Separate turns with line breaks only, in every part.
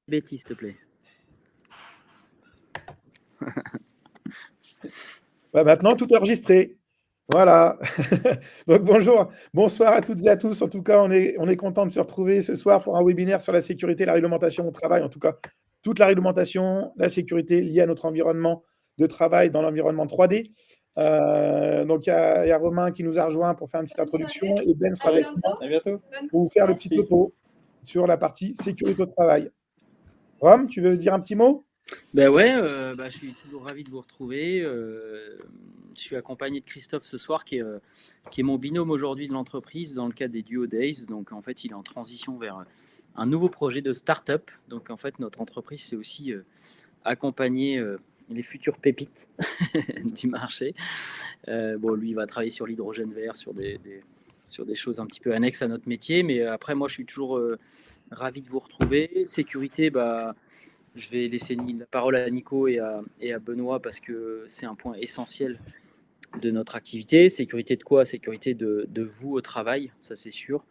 bêtises, s'il te plaît.
Maintenant, tout est enregistré. Voilà. Donc, bonsoir à toutes et à tous. En tout cas, on est content de se retrouver ce soir pour un webinaire sur la sécurité et la réglementation au travail. En tout cas, toute la réglementation, la sécurité liée à notre environnement de travail dans l'environnement 3D. Donc, il y a Romain qui nous a rejoint pour faire une petite introduction et Ben sera avec nous pour vous faire le petit topo sur la partie sécurité au travail. Rome, tu veux dire un petit mot ?
Ben ouais, je suis toujours ravi de vous retrouver. Je suis accompagné de Christophe ce soir, qui est mon binôme aujourd'hui de l'entreprise dans le cadre des Duo Days. Donc en fait, il est en transition vers un nouveau projet de start-up. Donc en fait, notre entreprise, c'est aussi accompagner les futures pépites du marché. Lui, il va travailler sur l'hydrogène vert, sur des choses un petit peu annexes à notre métier. Mais après, moi, je suis toujours ravi de vous retrouver. Sécurité, je vais laisser la parole à Nico et à Benoît parce que c'est un point essentiel de notre activité. Sécurité de quoi ? Sécurité de vous au travail, ça c'est sûr,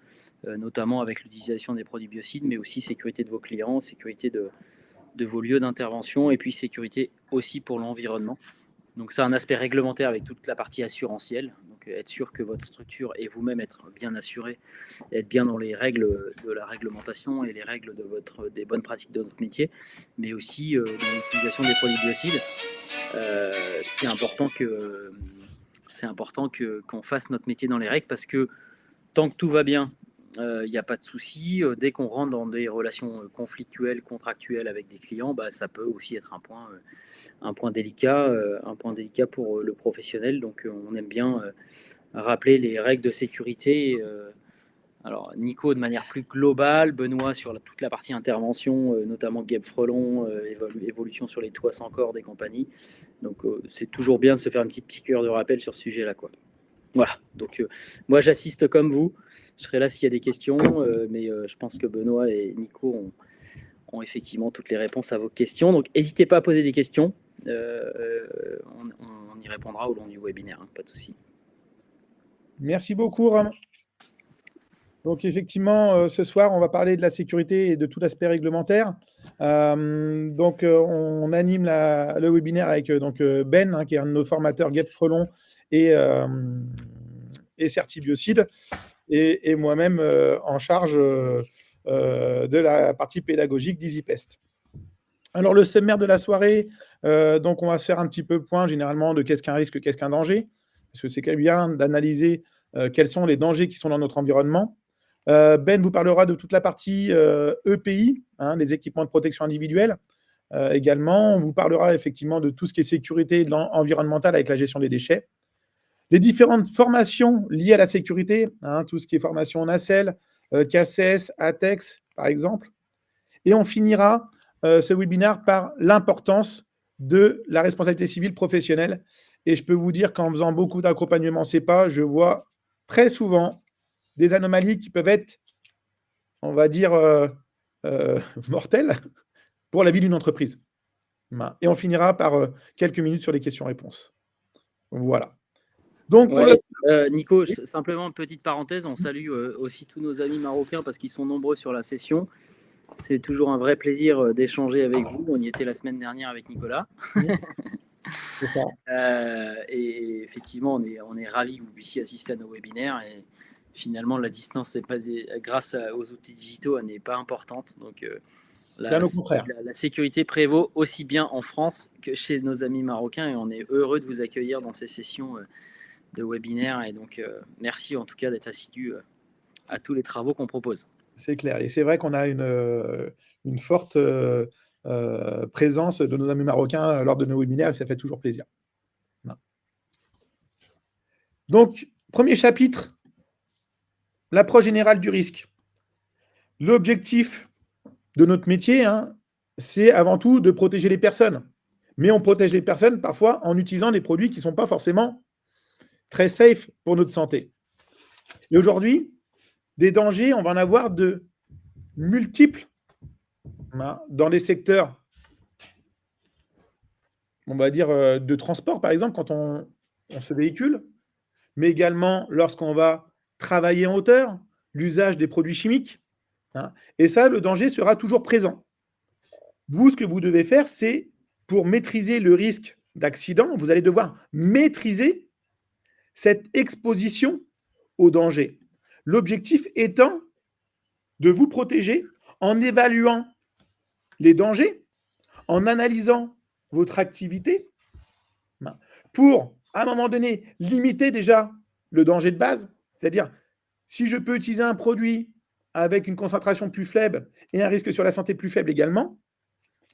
notamment avec l'utilisation des produits biocides, mais aussi sécurité de vos clients, sécurité de vos lieux d'intervention et puis sécurité aussi pour l'environnement. Donc c'est un aspect réglementaire avec toute la partie assurantielle. Donc être sûr que votre structure et vous-même être bien assuré, être bien dans les règles de la réglementation et les règles des bonnes pratiques de notre métier, mais aussi dans l'utilisation des produits biocides. C'est important qu'on fasse notre métier dans les règles parce que tant que tout va bien, il n'y a pas de souci. Dès qu'on rentre dans des relations conflictuelles, contractuelles avec des clients, ça peut aussi être un point délicat pour le professionnel. Donc, on aime bien rappeler les règles de sécurité. Alors, Nico de manière plus globale, Benoît sur toute la partie intervention, notamment Guêpe Frelon, évolution sur les toits sans corde et compagnie. Donc, c'est toujours bien de se faire une petite piqûre de rappel sur ce sujet-là, quoi. Voilà, donc moi j'assiste comme vous, je serai là s'il y a des questions, mais je pense que Benoît et Nico ont effectivement toutes les réponses à vos questions, donc n'hésitez pas à poser des questions, on y répondra au long du webinaire, hein, pas de souci.
Merci beaucoup Romain. Donc effectivement, ce soir, on va parler de la sécurité et de tout l'aspect réglementaire. On anime le webinaire avec Ben, qui est un de nos formateurs Guêpe Frelon et Certibiocide, et moi-même en charge de la partie pédagogique d'EasyPest. Alors le sommaire de la soirée, donc on va se faire un petit peu point généralement de qu'est-ce qu'un risque, qu'est-ce qu'un danger, parce que c'est quand même bien d'analyser quels sont les dangers qui sont dans notre environnement. Ben vous parlera de toute la partie EPI, les équipements de protection individuelle. Également, on vous parlera effectivement de tout ce qui est sécurité environnementale avec la gestion des déchets. Les différentes formations liées à la sécurité, tout ce qui est formation nacelle, CACES, ATEX, par exemple. Et on finira ce webinaire par l'importance de la responsabilité civile professionnelle. Et je peux vous dire qu'en faisant beaucoup d'accompagnement CEPA, je vois très souvent des anomalies qui peuvent être, on va dire, mortelles pour la vie d'une entreprise. Et on finira par quelques minutes sur les questions-réponses. Voilà. Donc,
Nico, simplement une petite parenthèse, on salue aussi tous nos amis marocains parce qu'ils sont nombreux sur la session. C'est toujours un vrai plaisir d'échanger avec vous. On y était la semaine dernière avec Nicolas. Et effectivement, on est ravis que vous puissiez assister à nos webinaires. Et finalement, la distance, grâce aux outils digitaux, elle n'est pas importante. Donc, la sécurité prévaut aussi bien en France que chez nos amis marocains. Et on est heureux de vous accueillir dans ces sessions de webinaires. Et donc, merci en tout cas d'être assidus à tous les travaux qu'on propose.
C'est clair. Et c'est vrai qu'on a une forte présence de nos amis marocains lors de nos webinaires et ça fait toujours plaisir. Donc, premier chapitre, l'approche générale du risque. L'objectif de notre métier, c'est avant tout de protéger les personnes. Mais on protège les personnes parfois en utilisant des produits qui ne sont pas forcément très safe pour notre santé. Et aujourd'hui, des dangers, on va en avoir de multiples dans les secteurs, on va dire, de transport, par exemple, quand on se véhicule, mais également lorsqu'on va travailler en hauteur, l'usage des produits chimiques. Et ça, le danger sera toujours présent. Vous, ce que vous devez faire, c'est pour maîtriser le risque d'accident, vous allez devoir maîtriser cette exposition au danger. L'objectif étant de vous protéger en évaluant les dangers, en analysant votre activité, pour, à un moment donné, limiter déjà le danger de base. C'est-à-dire, si je peux utiliser un produit avec une concentration plus faible et un risque sur la santé plus faible également,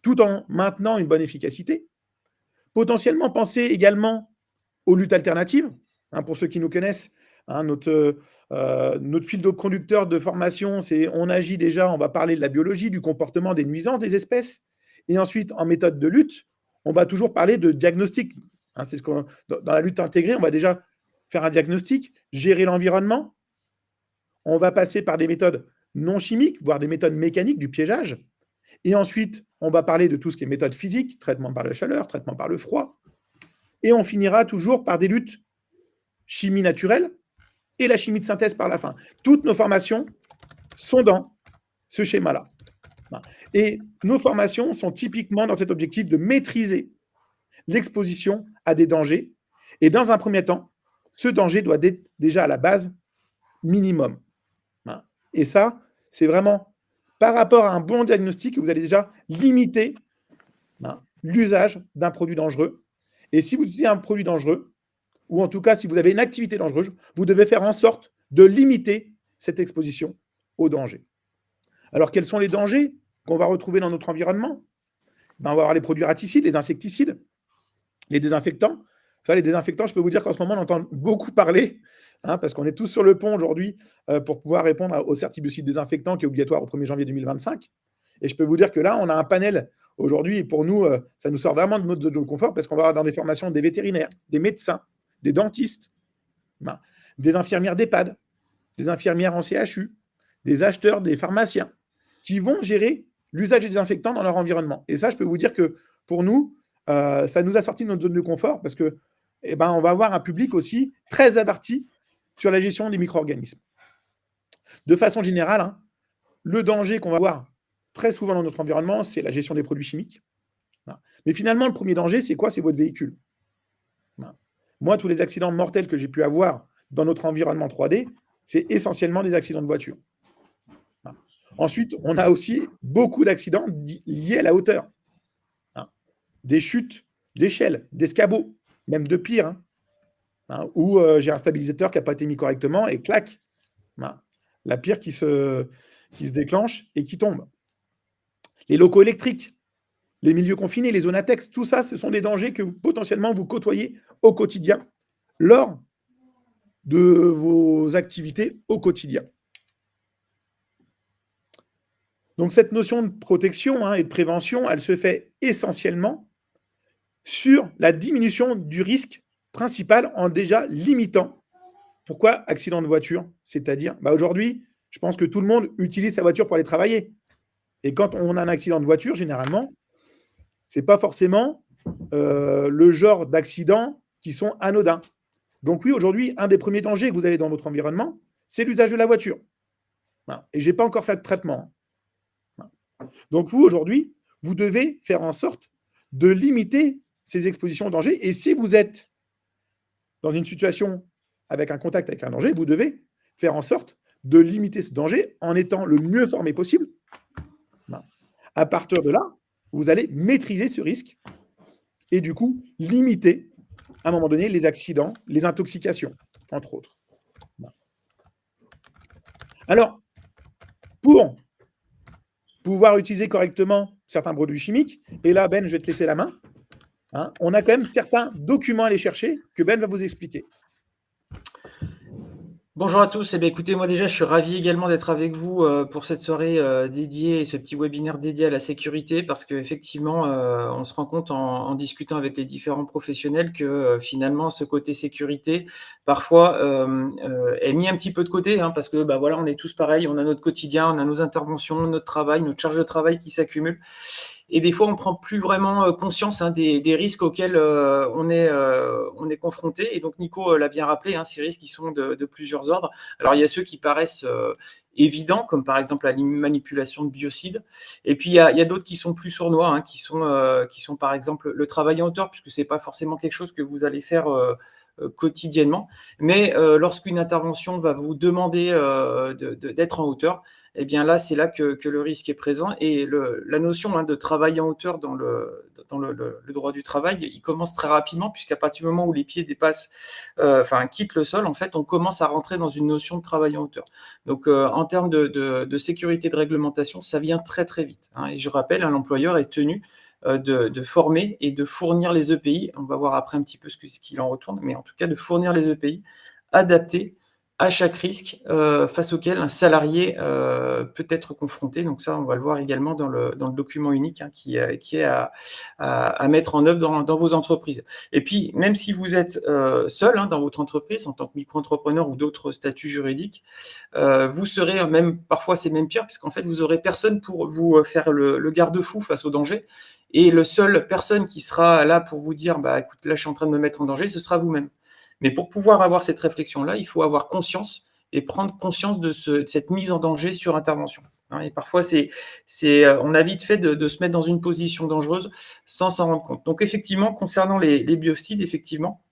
tout en maintenant une bonne efficacité, potentiellement penser également aux luttes alternatives. Pour ceux qui nous connaissent, notre fil de conducteur de formation, c'est on agit déjà, on va parler de la biologie, du comportement, des nuisances des espèces. Et ensuite, en méthode de lutte, on va toujours parler de diagnostic. C'est ce qu'on, dans la lutte intégrée, on va déjà faire un diagnostic, gérer l'environnement. On va passer par des méthodes non chimiques, voire des méthodes mécaniques, du piégeage. Et ensuite, on va parler de tout ce qui est méthode physique, traitement par la chaleur, traitement par le froid. Et on finira toujours par des luttes chimie naturelle et la chimie de synthèse par la fin. Toutes nos formations sont dans ce schéma-là. Et nos formations sont typiquement dans cet objectif de maîtriser l'exposition à des dangers. Et dans un premier temps, ce danger doit être déjà à la base minimum. Et ça, c'est vraiment par rapport à un bon diagnostic que vous allez déjà limiter l'usage d'un produit dangereux. Et si vous utilisez un produit dangereux, ou en tout cas si vous avez une activité dangereuse, vous devez faire en sorte de limiter cette exposition au danger. Alors, quels sont les dangers qu'on va retrouver dans notre environnement? On va avoir les produits raticides, les insecticides, les désinfectants. Ça, les désinfectants, je peux vous dire qu'en ce moment, on entend beaucoup parler, parce qu'on est tous sur le pont aujourd'hui pour pouvoir répondre au certibucide désinfectant qui est obligatoire au 1er janvier 2025. Et je peux vous dire que là, on a un panel aujourd'hui, et pour nous, ça nous sort vraiment de notre zone de confort parce qu'on va avoir dans des formations des vétérinaires, des médecins, des dentistes, des infirmières d'EHPAD, des infirmières en CHU, des acheteurs, des pharmaciens, qui vont gérer l'usage des désinfectants dans leur environnement. Et ça, je peux vous dire que pour nous, ça nous a sorti de notre zone de confort parce que, on va avoir un public aussi très averti sur la gestion des micro-organismes. De façon générale, le danger qu'on va avoir très souvent dans notre environnement, c'est la gestion des produits chimiques. Mais finalement, le premier danger, c'est quoi? C'est votre véhicule. Moi, tous les accidents mortels que j'ai pu avoir dans notre environnement 3D, c'est essentiellement des accidents de voiture. Ensuite, on a aussi beaucoup d'accidents liés à la hauteur. Des chutes d'échelle, d'escabeaux, même de pire, où j'ai un stabilisateur qui n'a pas été mis correctement et clac, la pierre qui se déclenche et qui tombe. Les locaux électriques, les milieux confinés, les zones à texte, tout ça, ce sont des dangers que potentiellement vous côtoyez au quotidien lors de vos activités au quotidien. Donc cette notion de protection et de prévention, elle se fait essentiellement sur la diminution du risque principal en déjà limitant. Pourquoi accident de voiture? C'est-à-dire, aujourd'hui, je pense que tout le monde utilise sa voiture pour aller travailler. Et quand on a un accident de voiture, généralement, ce n'est pas forcément le genre d'accidents qui sont anodins. Donc oui, aujourd'hui, un des premiers dangers que vous avez dans votre environnement, c'est l'usage de la voiture. Et je n'ai pas encore fait de traitement. Donc vous, aujourd'hui, vous devez faire en sorte de limiter ces expositions au danger. Et si vous êtes dans une situation avec un contact avec un danger, vous devez faire en sorte de limiter ce danger en étant le mieux formé possible. À partir de là, vous allez maîtriser ce risque et du coup limiter à un moment donné les accidents, les intoxications, entre autres. Alors, pour pouvoir utiliser correctement certains produits chimiques, et là, Ben, je vais te laisser la main, on a quand même certains documents à aller chercher que Ben va vous expliquer.
Bonjour à tous. Écoutez, moi déjà, je suis ravi également d'être avec vous pour cette soirée dédiée et ce petit webinaire dédié à la sécurité parce qu'effectivement, on se rend compte en discutant avec les différents professionnels que finalement, ce côté sécurité, parfois, est mis un petit peu de côté parce que on est tous pareils, on a notre quotidien, on a nos interventions, notre travail, notre charge de travail qui s'accumule. et des fois, on ne prend plus vraiment conscience des risques auxquels on est confronté. Et donc, Nico l'a bien rappelé, ces risques, ils sont de plusieurs ordres. Alors, il y a ceux qui paraissent évidents, comme par exemple la manipulation de biocides. Et puis, il y a d'autres qui sont plus sournois, qui sont par exemple le travail en hauteur, puisque ce n'est pas forcément quelque chose que vous allez faire quotidiennement. Mais lorsqu'une intervention va vous demander d'être en hauteur, eh bien là, c'est là que le risque est présent. Et la notion de travail en hauteur dans le droit du travail, il commence très rapidement, puisqu'à partir du moment où les pieds quittent le sol, en fait, on commence à rentrer dans une notion de travail en hauteur. Donc, en termes de sécurité de réglementation, ça vient très, très vite. Et je rappelle, l'employeur est tenu de former et de fournir les EPI. On va voir après un petit peu ce qu'il en retourne, mais en tout cas, de fournir les EPI adaptés à chaque risque face auquel un salarié peut être confronté. Donc ça, on va le voir également dans le document unique qui est à mettre en œuvre dans vos entreprises. Et puis, même si vous êtes seul dans votre entreprise, en tant que micro-entrepreneur ou d'autres statuts juridiques, vous serez même, parfois c'est même pire, parce qu'en fait, vous n'aurez personne pour vous faire le garde-fou face au danger. Et la seule personne qui sera là pour vous dire « écoute, là, je suis en train de me mettre en danger », ce sera vous-même. Mais pour pouvoir avoir cette réflexion-là, il faut avoir conscience et prendre conscience de cette mise en danger sur intervention. Et parfois, on a vite fait de se mettre dans une position dangereuse sans s'en rendre compte. Donc, effectivement, concernant les biocides, effectivement,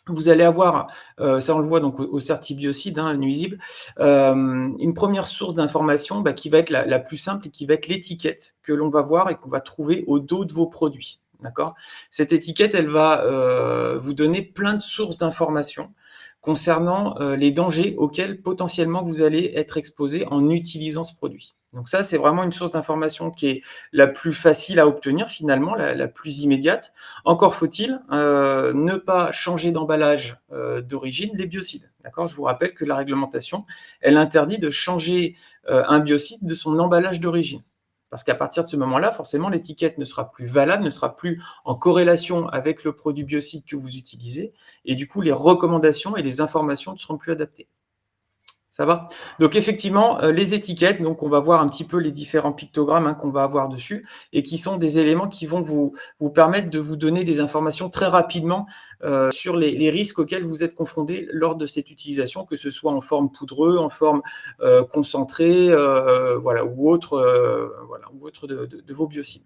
vous allez avoir, ça on le voit donc au certibiocide nuisible, une première source d'information qui va être la plus simple et qui va être l'étiquette que l'on va voir et qu'on va trouver au dos de vos produits. D'accord ? Cette étiquette, elle va vous donner plein de sources d'informations concernant les dangers auxquels potentiellement vous allez être exposé en utilisant ce produit. Donc ça, c'est vraiment une source d'information qui est la plus facile à obtenir finalement, la plus immédiate. Encore faut-il ne pas changer d'emballage d'origine les biocides. D'accord ? Je vous rappelle que la réglementation, elle interdit de changer un biocide de son emballage d'origine. Parce qu'à partir de ce moment-là, forcément, l'étiquette ne sera plus valable, ne sera plus en corrélation avec le produit biocide que vous utilisez. Et du coup, les recommandations et les informations ne seront plus adaptées. Ça va ? Donc, effectivement, les étiquettes, donc on va voir un petit peu les différents pictogrammes qu'on va avoir dessus et qui sont des éléments qui vont vous permettre de vous donner des informations très rapidement sur les risques auxquels vous êtes confrontés lors de cette utilisation, que ce soit en forme poudreuse, en forme concentrée, ou autre de vos biocides.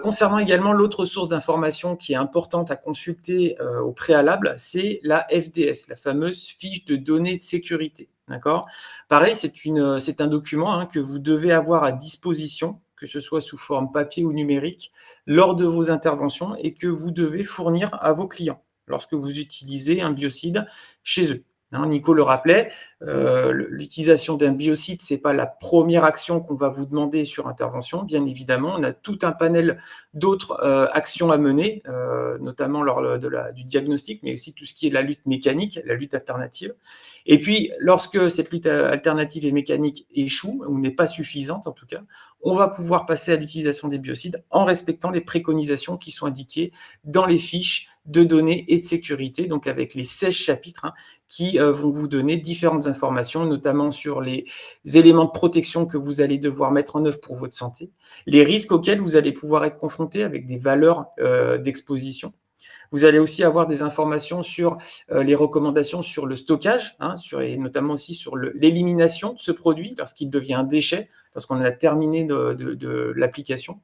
Concernant également l'autre source d'information qui est importante à consulter au préalable, c'est la FDS, la fameuse fiche de données de sécurité. D'accord ? Pareil, c'est un document que vous devez avoir à disposition, que ce soit sous forme papier ou numérique, lors de vos interventions et que vous devez fournir à vos clients lorsque vous utilisez un biocide chez eux. Nico le rappelait, l'utilisation d'un biocide, ce n'est pas la première action qu'on va vous demander sur intervention. Bien évidemment, on a tout un panel d'autres actions à mener, notamment lors du diagnostic, mais aussi tout ce qui est la lutte mécanique, la lutte alternative. Et puis, lorsque cette lutte alternative et mécanique échoue, ou n'est pas suffisante en tout cas, on va pouvoir passer à l'utilisation des biocides en respectant les préconisations qui sont indiquées dans les fiches de données et de sécurité, donc avec les 16 chapitres qui vont vous donner différentes informations, notamment sur les éléments de protection que vous allez devoir mettre en œuvre pour votre santé, les risques auxquels vous allez pouvoir être confronté avec des valeurs d'exposition. Vous allez aussi avoir des informations sur les recommandations sur le stockage, et notamment aussi sur l'élimination de ce produit lorsqu'il devient un déchet, lorsqu'on a terminé de l'application.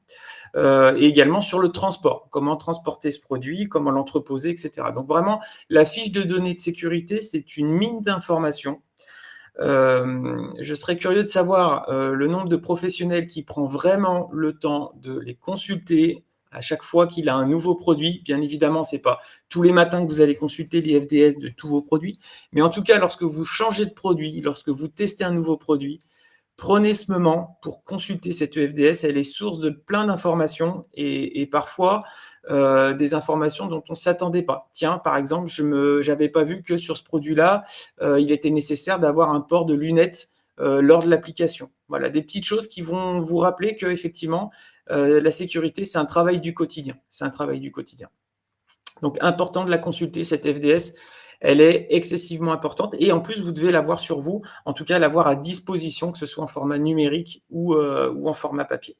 Et également sur le transport, comment transporter ce produit, comment l'entreposer, etc. Donc vraiment, la fiche de données de sécurité, c'est une mine d'informations. Je serais curieux de savoir le nombre de professionnels qui prend vraiment le temps de les consulter à chaque fois qu'il a un nouveau produit. Bien évidemment, ce n'est pas tous les matins que vous allez consulter les FDS de tous vos produits, mais en tout cas, lorsque vous changez de produit, lorsque vous testez un nouveau produit, prenez ce moment pour consulter cette FDS. Elle est source de plein d'informations et parfois des informations dont on ne s'attendait pas. Tiens, par exemple, je n'avais pas vu que sur ce produit-là, il était nécessaire d'avoir un port de lunettes lors de l'application. Voilà, des petites choses qui vont vous rappeler qu'effectivement, la sécurité, c'est un travail du quotidien. C'est un travail du quotidien. Donc, important de la consulter, cette FDS. Elle est excessivement importante et en plus, vous devez l'avoir sur vous, en tout cas l'avoir à disposition, que ce soit en format numérique ou en format papier.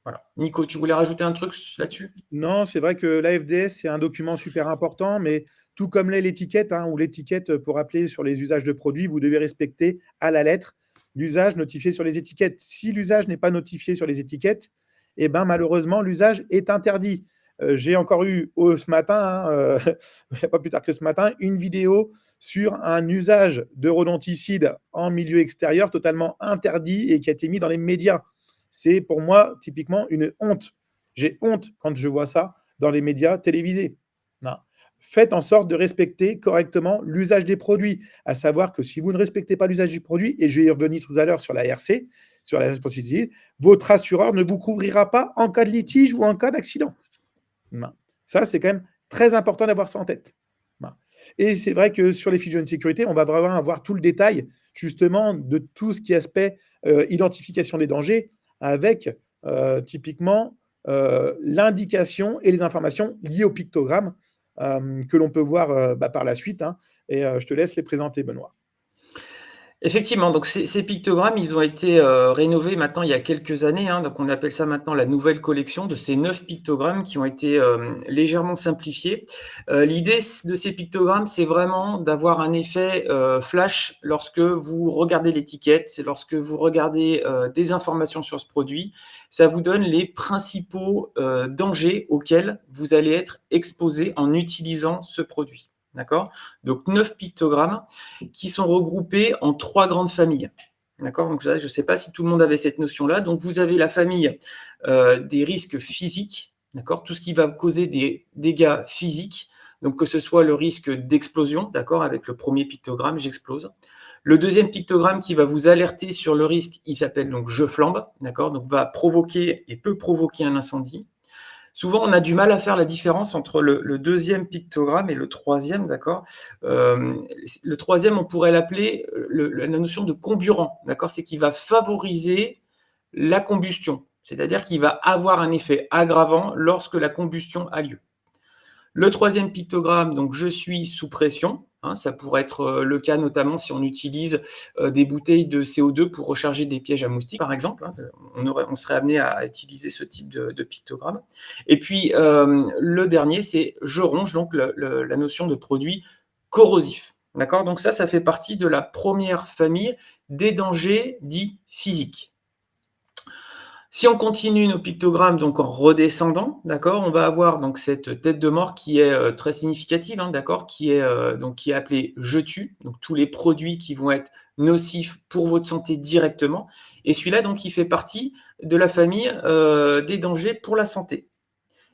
Voilà. Nico, tu voulais rajouter un truc là-dessus?
Non, c'est vrai que l'AFDS, c'est un document super important, mais tout comme l'est l'étiquette, hein, ou l'étiquette pour rappeler sur les usages de produits, vous devez respecter à la lettre l'usage notifié sur les étiquettes. Si l'usage n'est pas notifié sur les étiquettes, eh ben, malheureusement, l'usage est interdit. J'ai encore eu ce matin, hein, pas plus tard que ce matin, une vidéo sur un usage de rodonticide en milieu extérieur totalement interdit et qui a été mis dans les médias. C'est pour moi typiquement une honte. J'ai honte quand je vois ça dans les médias télévisés. Non. Faites en sorte de respecter correctement l'usage des produits. À savoir que si vous ne respectez pas l'usage du produit, et je vais y revenir tout à l'heure sur la RC, sur la responsabilité, votre assureur ne vous couvrira pas en cas de litige ou en cas d'accident. Non. Ça, c'est quand même très important d'avoir ça en tête. Non. Et c'est vrai que sur les fiches de sécurité, on va vraiment avoir tout le détail justement de tout ce qui est aspect identification des dangers avec typiquement l'indication et les informations liées au pictogramme que l'on peut voir par la suite. Hein. Et je te laisse les présenter, Benoît.
Effectivement, donc ces pictogrammes, ils ont été rénovés maintenant il y a quelques années, hein, donc on appelle ça maintenant la nouvelle collection de ces 9 pictogrammes qui ont été légèrement simplifiés. L'idée de ces pictogrammes, c'est vraiment d'avoir un effet flash lorsque vous regardez l'étiquette, c'est lorsque vous regardez des informations sur ce produit, ça vous donne les principaux dangers auxquels vous allez être exposé en utilisant ce produit. D'accord ? Donc 9 pictogrammes qui sont regroupés en 3 grandes familles. D'accord ? Donc je ne sais pas si tout le monde avait cette notion-là. Donc vous avez la famille des risques physiques, d'accord ? Tout ce qui va causer des dégâts physiques, donc que ce soit le risque d'explosion, d'accord ? Avec le premier pictogramme, j'explose. Le deuxième pictogramme qui va vous alerter sur le risque, il s'appelle donc je flambe, d'accord ? Donc va provoquer et peut provoquer un incendie. Souvent, on a du mal à faire la différence entre le deuxième pictogramme et le troisième, d'accord ? Le troisième, on pourrait l'appeler la notion de comburant, d'accord ? C'est qu'il va favoriser la combustion, c'est-à-dire qu'il va avoir un effet aggravant lorsque la combustion a lieu. Le troisième pictogramme, donc je suis sous pression. Hein, ça pourrait être le cas notamment si on utilise des bouteilles de CO2 pour recharger des pièges à moustiques, par exemple. Hein, on serait amené à utiliser ce type de pictogramme. Et puis, le dernier, c'est je ronge, donc la notion de produit corrosif. D'accord ? Donc ça fait partie de la première famille des dangers dits physiques. Si on continue nos pictogrammes donc en redescendant, d'accord, on va avoir donc cette tête de mort qui est très significative, hein, d'accord, qui est appelée je tue, donc tous les produits qui vont être nocifs pour votre santé directement. Et celui-là donc il fait partie de la famille des dangers pour la santé.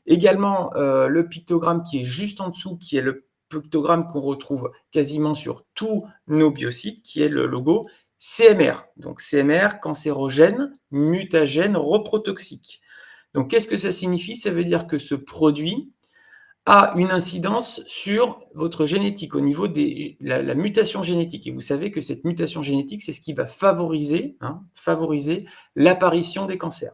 Également le pictogramme qui est juste en dessous, qui est le pictogramme qu'on retrouve quasiment sur tous nos biocides, qui est le logo CMR, donc CMR, cancérogène, mutagène, reprotoxique. Donc qu'est-ce que ça signifie ? Ça veut dire que ce produit a une incidence sur votre génétique, au niveau de la mutation génétique. Et vous savez que cette mutation génétique, c'est ce qui va favoriser l'apparition des cancers.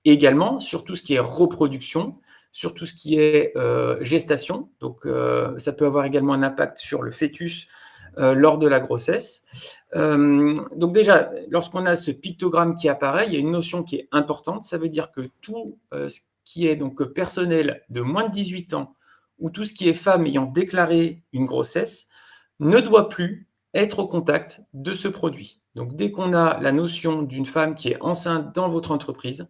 Et également sur tout ce qui est reproduction, sur tout ce qui est gestation. Donc ça peut avoir également un impact sur le fœtus lors de la grossesse. Donc déjà, lorsqu'on a ce pictogramme qui apparaît, il y a une notion qui est importante, ça veut dire que tout ce qui est donc personnel de moins de 18 ans ou tout ce qui est femme ayant déclaré une grossesse ne doit plus être au contact de ce produit. Donc dès qu'on a la notion d'une femme qui est enceinte dans votre entreprise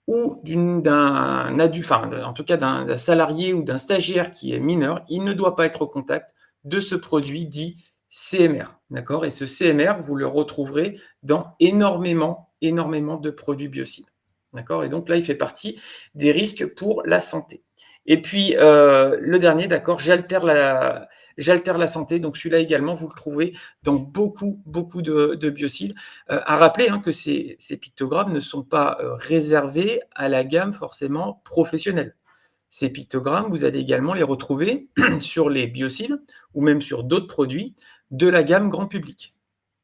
ou d'un adulte, enfin en tout cas d'un salarié ou d'un stagiaire qui est mineur, il ne doit pas être au contact de ce produit dit CMR, d'accord ? Et ce CMR, vous le retrouverez dans énormément de produits biocides, d'accord ? Et donc là, il fait partie des risques pour la santé. Et puis, le dernier, d'accord, j'altère la santé. Donc celui-là également, vous le trouvez dans beaucoup de biocides. À rappeler que ces pictogrammes ne sont pas réservés à la gamme forcément professionnelle. Ces pictogrammes, vous allez également les retrouver sur les biocides ou même sur d'autres produits de la gamme grand public.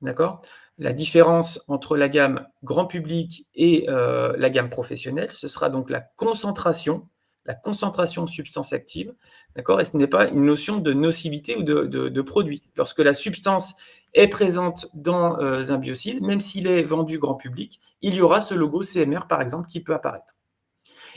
D'accord ? La différence entre la gamme grand public et la gamme professionnelle, ce sera donc la concentration de substances actives. D'accord ? Et ce n'est pas une notion de nocivité ou de produit. Lorsque la substance est présente dans un biocide, même s'il est vendu grand public, il y aura ce logo CMR, par exemple, qui peut apparaître.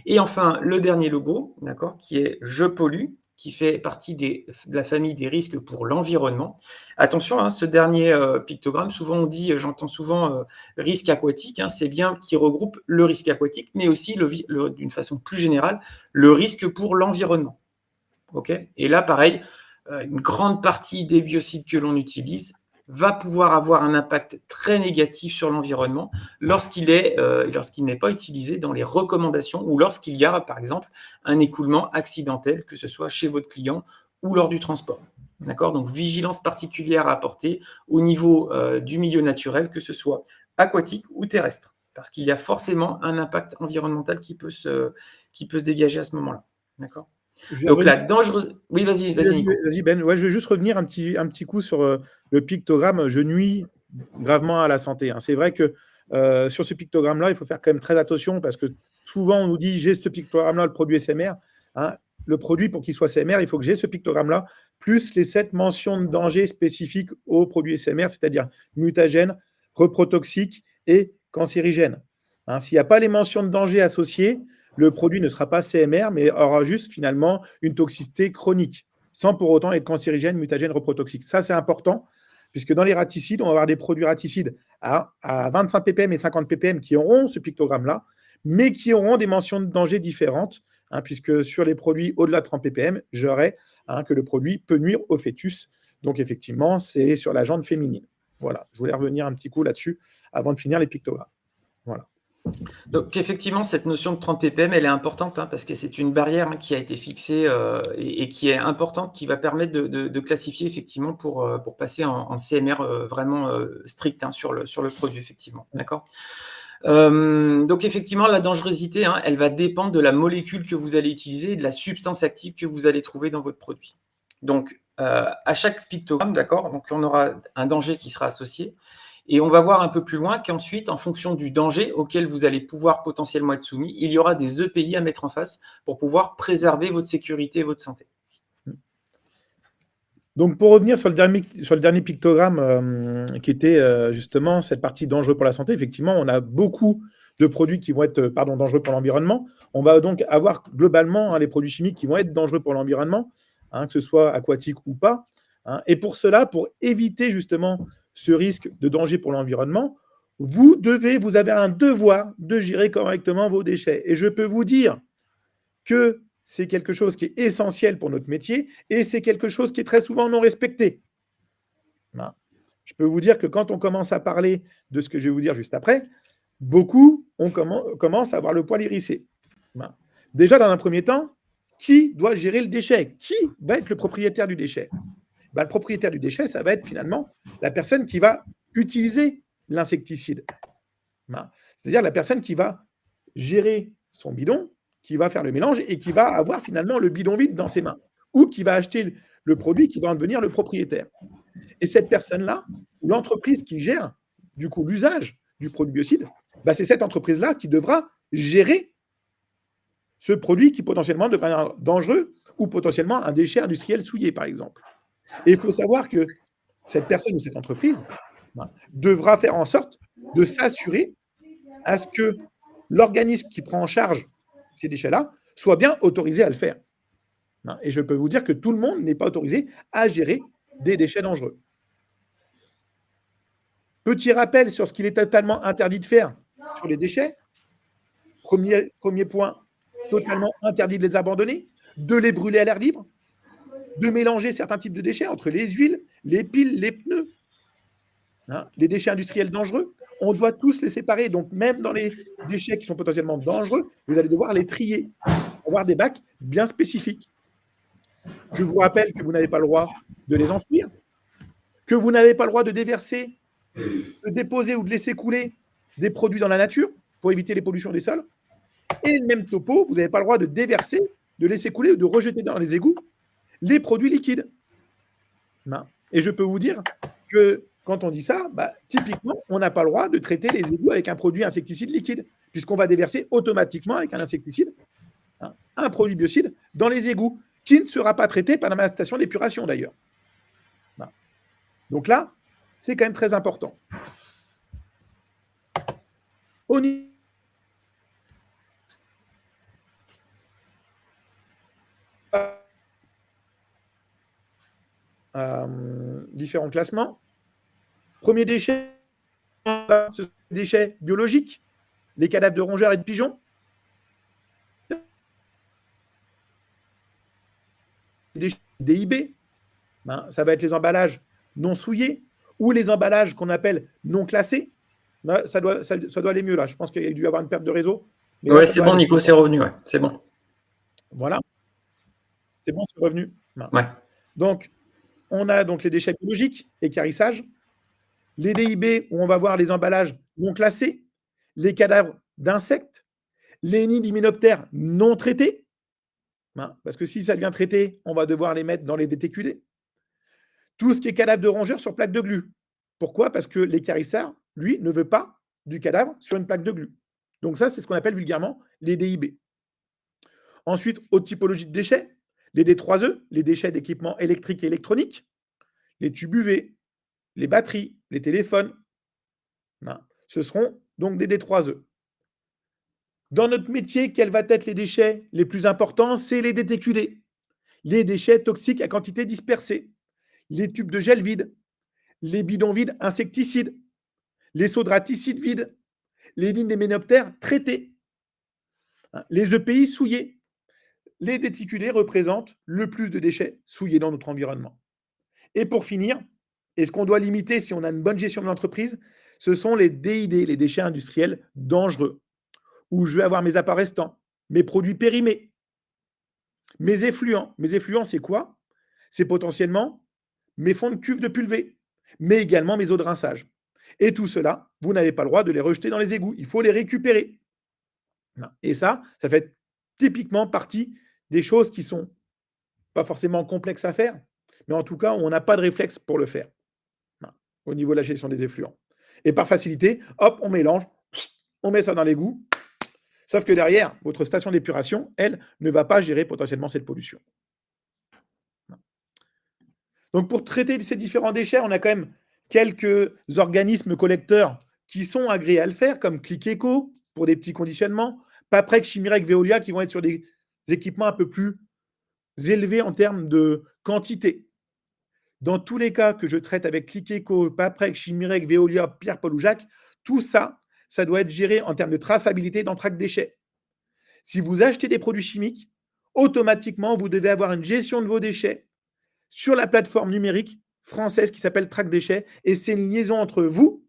Et enfin, le dernier logo, d'accord, qui est « Je pollue », qui fait partie de la famille des risques pour l'environnement. Attention, hein, ce dernier pictogramme, souvent on dit, j'entends souvent risque aquatique, hein, c'est bien qui regroupe le risque aquatique, mais aussi, d'une façon plus générale, le risque pour l'environnement. Okay, et là, pareil, une grande partie des biocides que l'on utilise va pouvoir avoir un impact très négatif sur l'environnement lorsqu'il n'est pas utilisé dans les recommandations ou lorsqu'il y a, par exemple, un écoulement accidentel, que ce soit chez votre client ou lors du transport. D'accord ? Donc, vigilance particulière à apporter au niveau du milieu naturel, que ce soit aquatique ou terrestre, parce qu'il y a forcément un impact environnemental qui peut se dégager à ce moment-là. D'accord ? Donc la dangereuse... Oui, vas-y, Nico.
Vas-y, Ben. Ouais, je vais juste revenir un petit coup sur le pictogramme « Je nuis gravement à la santé ». C'est vrai que sur ce pictogramme-là, il faut faire quand même très attention parce que souvent, on nous dit « J'ai ce pictogramme-là, le produit SMR ». Le produit, pour qu'il soit SMR, il faut que j'ai ce pictogramme-là, plus les 7 mentions de danger spécifiques au produit SMR, c'est-à-dire mutagène, reprotoxique et cancérigène. S'il n'y a pas les mentions de danger associées, le produit ne sera pas CMR, mais aura juste finalement une toxicité chronique, sans pour autant être cancérigène, mutagène, reprotoxique. Ça, c'est important, puisque dans les raticides, on va avoir des produits raticides à 25 ppm et 50 ppm qui auront ce pictogramme-là, mais qui auront des mentions de danger différentes, puisque sur les produits au-delà de 30 ppm, j'aurai que le produit peut nuire au fœtus. Donc, effectivement, c'est sur la jante féminine. Voilà, je voulais revenir un petit coup là-dessus avant de finir les pictogrammes. Voilà.
Donc effectivement, cette notion de 30 ppm, elle est importante parce que c'est une barrière qui a été fixée et qui est importante, qui va permettre de classifier effectivement pour passer en CMR vraiment strict sur le produit, effectivement. D'accord ? Donc effectivement, la dangerosité, elle va dépendre de la molécule que vous allez utiliser et de la substance active que vous allez trouver dans votre produit. Donc, à chaque pictogramme, d'accord, donc on aura un danger qui sera associé. Et on va voir un peu plus loin qu'ensuite, en fonction du danger auquel vous allez pouvoir potentiellement être soumis, il y aura des EPI à mettre en face pour pouvoir préserver votre sécurité et votre santé.
Donc, pour revenir sur le dernier pictogramme qui était justement cette partie dangereux pour la santé, effectivement, on a beaucoup de produits qui vont être dangereux pour l'environnement. On va donc avoir globalement les produits chimiques qui vont être dangereux pour l'environnement, que ce soit aquatique ou pas. Et pour cela, pour éviter justement ce risque de danger pour l'environnement, vous avez un devoir de gérer correctement vos déchets. Et je peux vous dire que c'est quelque chose qui est essentiel pour notre métier et c'est quelque chose qui est très souvent non respecté. Je peux vous dire que quand on commence à parler de ce que je vais vous dire juste après, beaucoup commencent à avoir le poil hérissé. Déjà, dans un premier temps, qui doit gérer le déchet? Qui va être le propriétaire du déchet? Le propriétaire du déchet, ça va être finalement la personne qui va utiliser l'insecticide. C'est-à-dire la personne qui va gérer son bidon, qui va faire le mélange et qui va avoir finalement le bidon vide dans ses mains, ou qui va acheter le produit qui va en devenir le propriétaire. Et cette personne-là, ou l'entreprise qui gère du coup l'usage du produit biocide, c'est cette entreprise-là qui devra gérer ce produit qui potentiellement devrait être dangereux ou potentiellement un déchet industriel souillé, par exemple. Et il faut savoir que cette personne ou cette entreprise devra faire en sorte de s'assurer à ce que l'organisme qui prend en charge ces déchets-là soit bien autorisé à le faire. Et je peux vous dire que tout le monde n'est pas autorisé à gérer des déchets dangereux. Petit rappel sur ce qu'il est totalement interdit de faire sur les déchets. Premier point, totalement interdit de les abandonner, de les brûler à l'air libre, de mélanger certains types de déchets entre les huiles, les piles, les pneus, les déchets industriels dangereux. On doit tous les séparer. Donc, même dans les déchets qui sont potentiellement dangereux, vous allez devoir les trier, avoir des bacs bien spécifiques. Je vous rappelle que vous n'avez pas le droit de les enfouir, que vous n'avez pas le droit de déverser, de déposer ou de laisser couler des produits dans la nature pour éviter les pollutions des sols. Et le même topo, vous n'avez pas le droit de déverser, de laisser couler ou de rejeter dans les égouts les produits liquides. Et je peux vous dire que quand on dit ça, typiquement, on n'a pas le droit de traiter les égouts avec un produit insecticide liquide, puisqu'on va déverser automatiquement avec un insecticide, un produit biocide, dans les égouts, qui ne sera pas traité par la station d'épuration d'ailleurs. Donc là, c'est quand même très important. différents classements. Premier déchet, ce sont les déchets biologiques, les cadavres de rongeurs et de pigeons. Les déchets DIB, ça va être les emballages non souillés ou les emballages qu'on appelle non classés. Ça doit aller mieux là. Je pense qu'il y a dû y avoir une perte de réseau.
Ouais, c'est bon, Nico, c'est revenu. Ouais, c'est bon.
Voilà. C'est bon, c'est revenu.
Ouais.
Donc, on a donc les déchets biologiques, équarrissage, les DIB où on va voir les emballages non classés, les cadavres d'insectes, les nids d'hyménoptères non traités, parce que si ça devient traité, on va devoir les mettre dans les DTQD. Tout ce qui est cadavre de rongeurs sur plaque de glu. Pourquoi? Parce que l'équarrisseur, lui, ne veut pas du cadavre sur une plaque de glu. Donc ça, c'est ce qu'on appelle vulgairement les DIB. Ensuite, autre typologie de déchets, les D3E, les déchets d'équipements électriques et électroniques, les tubes UV, les batteries, les téléphones. Ce seront donc des D3E. Dans notre métier, quels vont être les déchets les plus importants? C'est les DTQD, les déchets toxiques à quantité dispersée, les tubes de gel vides, les bidons vides insecticides, les seaux de raticides vides, les lignes d'hyménoptères traitées, les EPI souillés. Les DTQD représentent le plus de déchets souillés dans notre environnement. Et pour finir, et ce qu'on doit limiter si on a une bonne gestion de l'entreprise, ce sont les DID, les déchets industriels dangereux, où je vais avoir mes appareils restants, mes produits périmés, mes effluents. Mes effluents, c'est quoi? C'est potentiellement mes fonds de cuve de pulvée, mais également mes eaux de rinçage. Et tout cela, vous n'avez pas le droit de les rejeter dans les égouts. Il faut les récupérer. Et ça fait typiquement partie des choses qui sont pas forcément complexes à faire, mais en tout cas, on n'a pas de réflexe pour le faire au niveau de la gestion des effluents. Et par facilité, hop, on mélange, on met ça dans l'égout, sauf que derrière, votre station d'épuration, elle, ne va pas gérer potentiellement cette pollution. Donc, pour traiter ces différents déchets, on a quand même quelques organismes collecteurs qui sont agréés à le faire, comme Click Eco, pour des petits conditionnements, Paprec, Chimyrec, Veolia, qui vont être sur des équipements un peu plus élevés en termes de quantité. Dans tous les cas que je traite avec Click Eco, Paprec, Chimyrec, Veolia, Pierre, Paul ou Jacques, tout ça, ça doit être géré en termes de traçabilité d'entraque déchets. Si vous achetez des produits chimiques, automatiquement, vous devez avoir une gestion de vos déchets sur la plateforme numérique française qui s'appelle Track Déchets, et c'est une liaison entre vous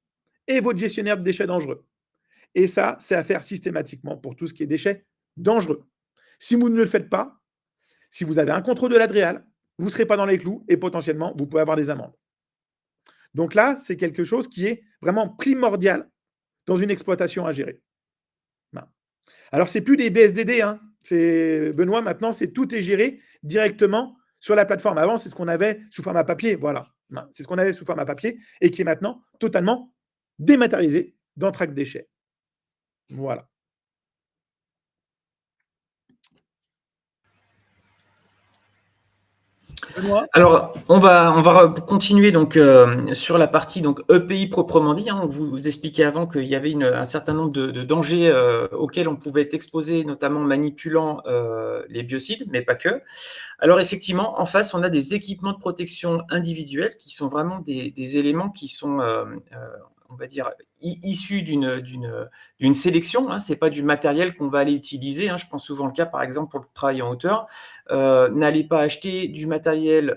et votre gestionnaire de déchets dangereux. Et ça, c'est à faire systématiquement pour tout ce qui est déchets dangereux. Si vous ne le faites pas, si vous avez un contrôle de l'Adréal, vous ne serez pas dans les clous et potentiellement, vous pouvez avoir des amendes. Donc là, c'est quelque chose qui est vraiment primordial dans une exploitation à gérer. Alors, ce n'est plus des BSDD. C'est Benoît, maintenant, tout est géré directement sur la plateforme. Avant, c'est ce qu'on avait sous format papier. Voilà. C'est ce qu'on avait sous format papier et qui est maintenant totalement dématérialisé dans Track Déchets. Voilà.
Alors, on va continuer donc sur la partie donc EPI proprement dit. On vous expliquait avant qu'il y avait un certain nombre de dangers auxquels on pouvait être exposé, notamment manipulant les biocides, mais pas que. Alors effectivement, en face, on a des équipements de protection individuels qui sont vraiment des éléments qui sont on va dire, issus d'une sélection. Ce n'est pas du matériel qu'on va aller utiliser. Je prends souvent le cas, par exemple, pour le travail en hauteur. N'allez pas acheter du matériel,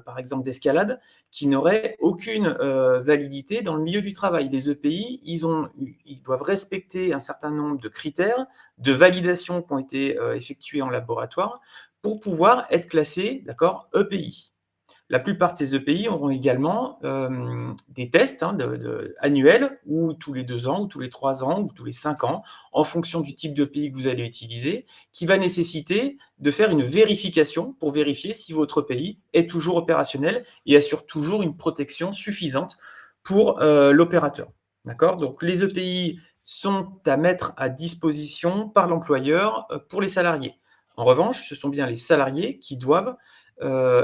par exemple, d'escalade, qui n'aurait aucune validité dans le milieu du travail. Les EPI, ils doivent respecter un certain nombre de critères de validation qui ont été effectués en laboratoire pour pouvoir être classés, d'accord, EPI. La plupart de ces EPI auront également des tests annuels, ou tous les 2 ans, ou tous les 3 ans, ou tous les 5 ans, en fonction du type d'EPI que vous allez utiliser, qui va nécessiter de faire une vérification pour vérifier si votre EPI est toujours opérationnel et assure toujours une protection suffisante pour l'opérateur. D'accord ? Donc, les EPI sont à mettre à disposition par l'employeur pour les salariés. En revanche, ce sont bien les salariés qui doivent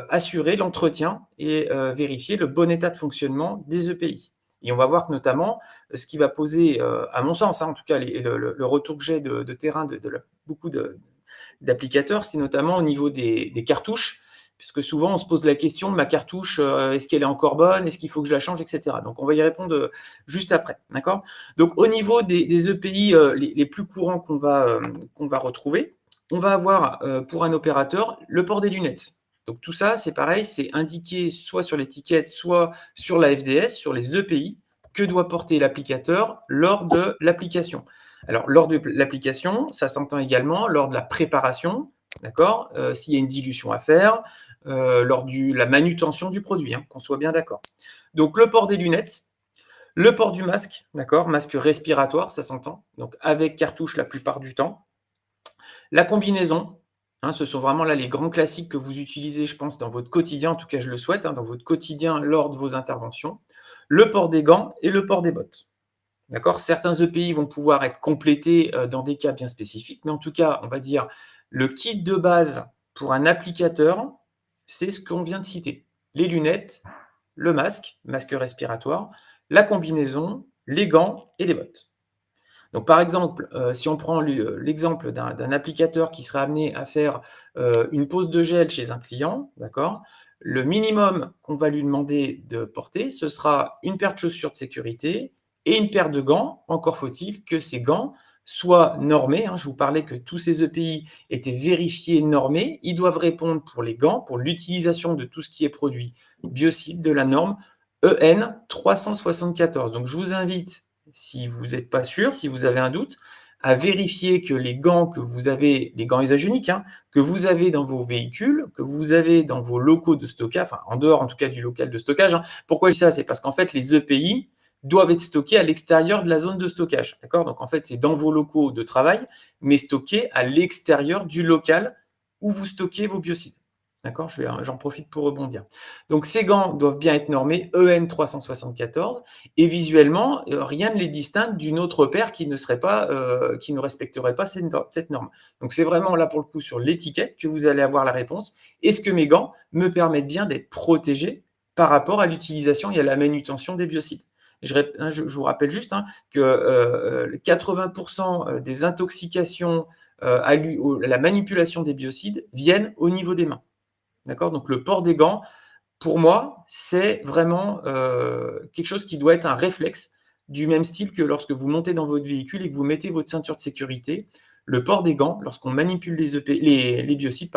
assurer l'entretien et vérifier le bon état de fonctionnement des EPI. Et on va voir que notamment, ce qui va poser, à mon sens, en tout cas le retour que j'ai de terrain de beaucoup d'applicateurs, c'est notamment au niveau des cartouches Puisque souvent, on se pose la question de ma cartouche, est-ce qu'elle est encore bonne? Est-ce qu'il faut que je la change, etc. Donc, on va y répondre juste après. D'accord? Donc, au niveau des EPI les plus courants qu'on va retrouver, on va avoir pour un opérateur le port des lunettes. Donc, tout ça, c'est pareil, c'est indiqué soit sur l'étiquette, soit sur la FDS, sur les EPI, que doit porter l'applicateur lors de l'application. Alors, lors de l'application, ça s'entend également lors de la préparation, d'accord, s'il y a une dilution à faire, lors de la manutention du produit, hein, qu'on soit bien d'accord. Donc, le port des lunettes, le port du masque, d'accord, masque respiratoire, ça s'entend, donc avec cartouche la plupart du temps. La combinaison, hein, ce sont vraiment là les grands classiques que vous utilisez, je pense, dans votre quotidien, en tout cas je le souhaite, hein, dans votre quotidien lors de vos interventions. Le port des gants et le port des bottes. D'accord ? Certains EPI vont pouvoir être complétés dans des cas bien spécifiques, mais en tout cas, on va dire le kit de base pour un applicateur, c'est ce qu'on vient de citer. Les lunettes, le masque respiratoire, la combinaison, les gants et les bottes. Donc, par exemple, si on prend l'exemple d'un applicateur qui serait amené à faire une pose de gel chez un client, d'accord, le minimum qu'on va lui demander de porter, ce sera une paire de chaussures de sécurité et une paire de gants. Encore faut-il que ces gants soient normés. Hein, je vous parlais que tous ces EPI étaient vérifiés, normés. Ils doivent répondre pour les gants, pour l'utilisation de tout ce qui est produit biocide de la norme EN 374. Donc, je vous invite, si vous n'êtes pas sûr, si vous avez un doute, à vérifier que les gants que vous avez, les gants usage unique, hein, que vous avez dans vos véhicules, que vous avez dans vos locaux de stockage, enfin en dehors en tout cas du local de stockage. Hein. Pourquoi je dis ça? C'est parce qu'en fait, les EPI doivent être stockés à l'extérieur de la zone de stockage. D'accord? Donc en fait, c'est dans vos locaux de travail, mais stockés à l'extérieur du local où vous stockez vos biocides. D'accord? J'en profite pour rebondir. Donc, ces gants doivent bien être normés EN 374 et visuellement, rien ne les distingue d'une autre paire qui ne respecterait pas cette norme. Donc, c'est vraiment là pour le coup sur l'étiquette que vous allez avoir la réponse. Est-ce que mes gants me permettent bien d'être protégés par rapport à l'utilisation et à la manutention des biocides? Je vous rappelle juste que 80% des intoxications à la manipulation des biocides viennent au niveau des mains. D'accord? Donc, le port des gants, pour moi, c'est vraiment quelque chose qui doit être un réflexe du même style que lorsque vous montez dans votre véhicule et que vous mettez votre ceinture de sécurité. Le port des gants, lorsqu'on manipule les biocides,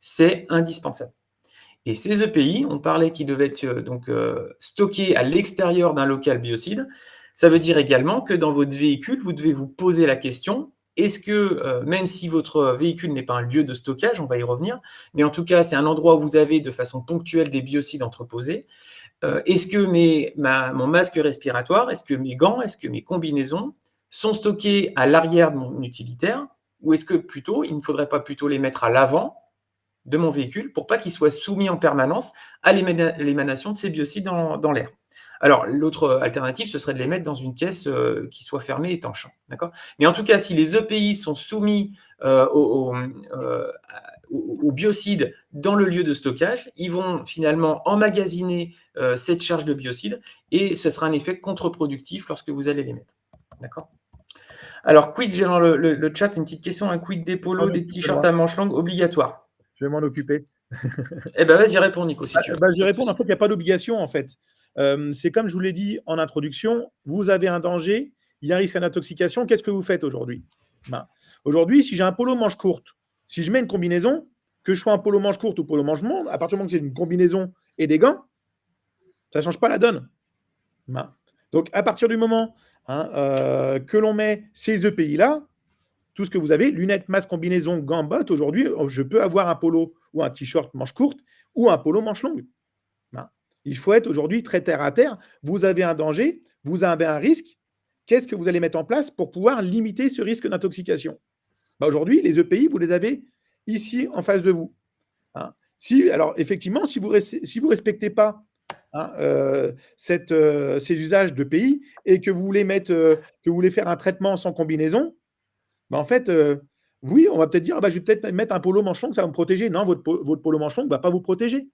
c'est indispensable. Et ces EPI, on parlait qu'ils devaient être stockés à l'extérieur d'un local biocide. Ça veut dire également que dans votre véhicule, vous devez vous poser la question: est-ce que, même si votre véhicule n'est pas un lieu de stockage, on va y revenir, mais en tout cas, c'est un endroit où vous avez de façon ponctuelle des biocides entreposés, est-ce que mon masque respiratoire, est-ce que mes gants, est-ce que mes combinaisons sont stockés à l'arrière de mon utilitaire, ou est-ce que plutôt, il ne faudrait pas plutôt les mettre à l'avant de mon véhicule pour pas qu'ils soient soumis en permanence à l'émanation de ces biocides dans l'air? Alors, l'autre alternative, ce serait de les mettre dans une caisse qui soit fermée, étanche. D'accord ? Mais en tout cas, si les EPI sont soumis aux biocides dans le lieu de stockage, ils vont finalement emmagasiner cette charge de biocides et ce sera un effet contre-productif lorsque vous allez les mettre. D'accord ? Alors, quid, j'ai dans le chat une petite question, un quid des polos, des t-shirts à manches longues obligatoires?
Je vais m'en occuper.
Eh ben, vas-y, réponds, Nico, si tu veux.
Je vais répondre. En fait, il n'y a pas d'obligation, en fait. C'est comme je vous l'ai dit en introduction, vous avez un danger, il y a un risque d'intoxication. Qu'est-ce que vous faites aujourd'hui? Aujourd'hui, si j'ai un polo manche courte, si je mets une combinaison, que je sois un polo manche courte ou polo manche longue, à partir du moment que j'ai une combinaison et des gants, ça ne change pas la donne. Donc, à partir du moment que l'on met ces EPI-là, tout ce que vous avez, lunettes, masque, combinaison, gants, bottes, aujourd'hui, je peux avoir un polo ou un t-shirt manche courte ou un polo manche longue. Il faut être aujourd'hui très terre à terre. Vous avez un danger, vous avez un risque. Qu'est-ce que vous allez mettre en place pour pouvoir limiter ce risque d'intoxication? Aujourd'hui, les EPI, vous les avez ici en face de vous. Alors, effectivement, si vous ne respectez pas ces usages d'EPI et que vous voulez faire un traitement sans combinaison, en fait, oui, on va peut-être dire, je vais peut-être mettre un polo manche longue, ça va me protéger. Non, votre polo manche longue ne va pas vous protéger.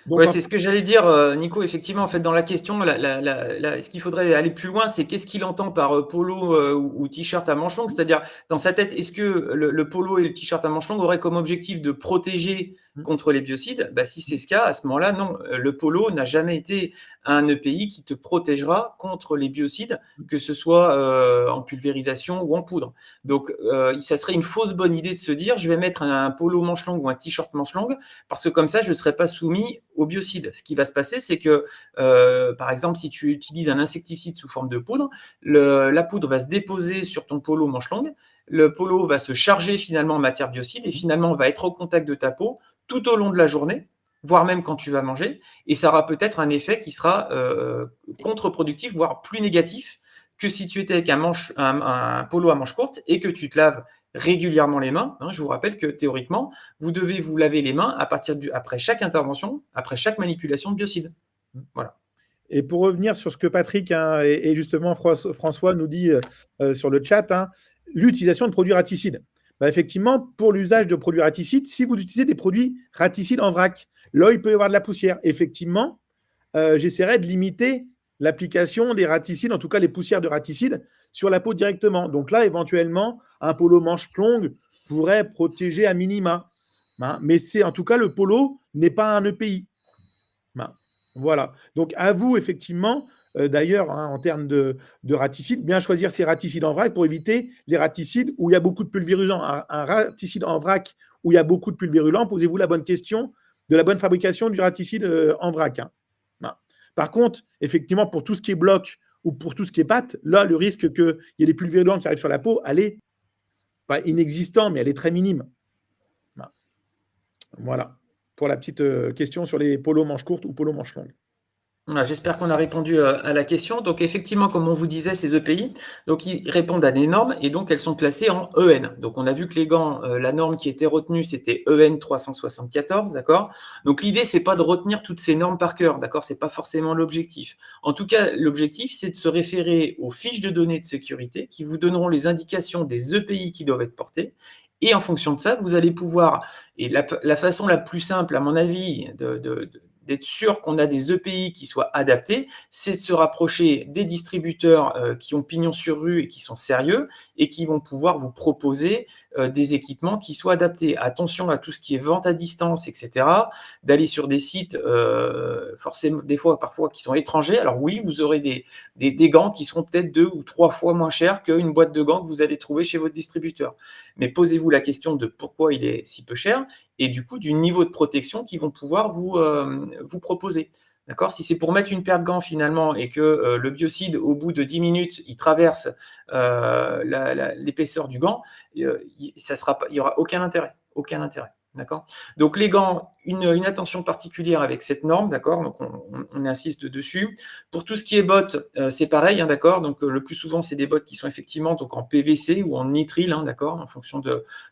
Donc,
Ouais,
en
c'est
fait,
ce que j'allais dire, Nico. Effectivement, en fait, dans la question, ce qu'il faudrait aller plus loin, c'est qu'est-ce qu'il entend par polo ou t-shirt à manches longues? C'est-à-dire, dans sa tête, est-ce que le polo et le t-shirt à manches longues auraient comme objectif de protéger contre les biocides? Bah, si c'est ce cas, à ce moment-là, non. Le polo n'a jamais été un EPI qui te protégera contre les biocides, que ce soit en pulvérisation ou en poudre. Donc, ça serait une fausse bonne idée de se dire, je vais mettre un polo manche longue ou un t-shirt manche longue, parce que comme ça, je ne serai pas soumis aux biocides. Ce qui va se passer, c'est que, par exemple, si tu utilises un insecticide sous forme de poudre, la poudre va se déposer sur ton polo manche longue, le polo va se charger finalement en matière biocide et finalement va être au contact de ta peau tout au long de la journée, voire même quand tu vas manger, et ça aura peut-être un effet qui sera contre-productif, voire plus négatif que si tu étais avec un polo à manches courtes et que tu te laves régulièrement les mains. Je vous rappelle que théoriquement, vous devez vous laver les mains après chaque intervention, après chaque manipulation de biocide. Voilà.
et pour revenir sur ce que Patrick et justement François nous dit sur le chat, l'utilisation de produits raticides. Bah, effectivement, pour l'usage de produits raticides, si vous utilisez des produits raticides en vrac, là, il peut y avoir de la poussière. Effectivement, j'essaierai de limiter l'application des raticides, en tout cas les poussières de raticides, sur la peau directement. Donc là, éventuellement, un polo manche longue pourrait protéger à minima. Mais c'est en tout cas, le polo n'est pas un EPI. Voilà. Donc, à vous, effectivement, d'ailleurs, en termes de raticides, bien choisir ces raticides en vrac pour éviter les raticides où il y a beaucoup de pulvérulents. Un raticide en vrac où il y a beaucoup de pulvérulents, posez-vous la bonne question de la bonne fabrication du raticide en vrac. Par contre, effectivement, pour tout ce qui est bloc ou pour tout ce qui est pâte, là, le risque qu'il y ait des pulvérulents qui arrivent sur la peau, elle est pas inexistante, mais elle est très minime. Voilà. Pour la petite question sur les polos manches courtes ou polos manches longues.
Voilà, j'espère qu'on a répondu à la question. Donc, effectivement, comme on vous disait, ces EPI, donc, ils répondent à des normes et donc elles sont classées en EN. Donc, on a vu que les gants, la norme qui était retenue, c'était EN 374, d'accord? Donc, l'idée, c'est pas de retenir toutes ces normes par cœur, d'accord? C'est pas forcément l'objectif. En tout cas, l'objectif, c'est de se référer aux fiches de données de sécurité qui vous donneront les indications des EPI qui doivent être portés. Et en fonction de ça, vous allez pouvoir, et la façon la plus simple, à mon avis, d'être sûr qu'on a des EPI qui soient adaptés, c'est de se rapprocher des distributeurs qui ont pignon sur rue et qui sont sérieux et qui vont pouvoir vous proposer des équipements qui soient adaptés. Attention à tout ce qui est vente à distance, etc. D'aller sur des sites forcément, des fois, parfois, qui sont étrangers. Alors oui, vous aurez des gants qui seront peut-être 2 ou 3 fois moins chers qu'une boîte de gants que vous allez trouver chez votre distributeur. Mais posez-vous la question de pourquoi il est si peu cher et du coup du niveau de protection qu'ils vont pouvoir vous proposer. D'accord? Si c'est pour mettre une paire de gants finalement et que le biocide, au bout de 10 minutes, il traverse l'épaisseur du gant, il n'y aura aucun intérêt. Aucun intérêt. D'accord? Donc les gants, une attention particulière avec cette norme, d'accord? Donc on insiste dessus. Pour tout ce qui est bottes, c'est pareil, d'accord? Donc le plus souvent, c'est des bottes qui sont effectivement donc en PVC ou en nitrile, d'accord? En fonction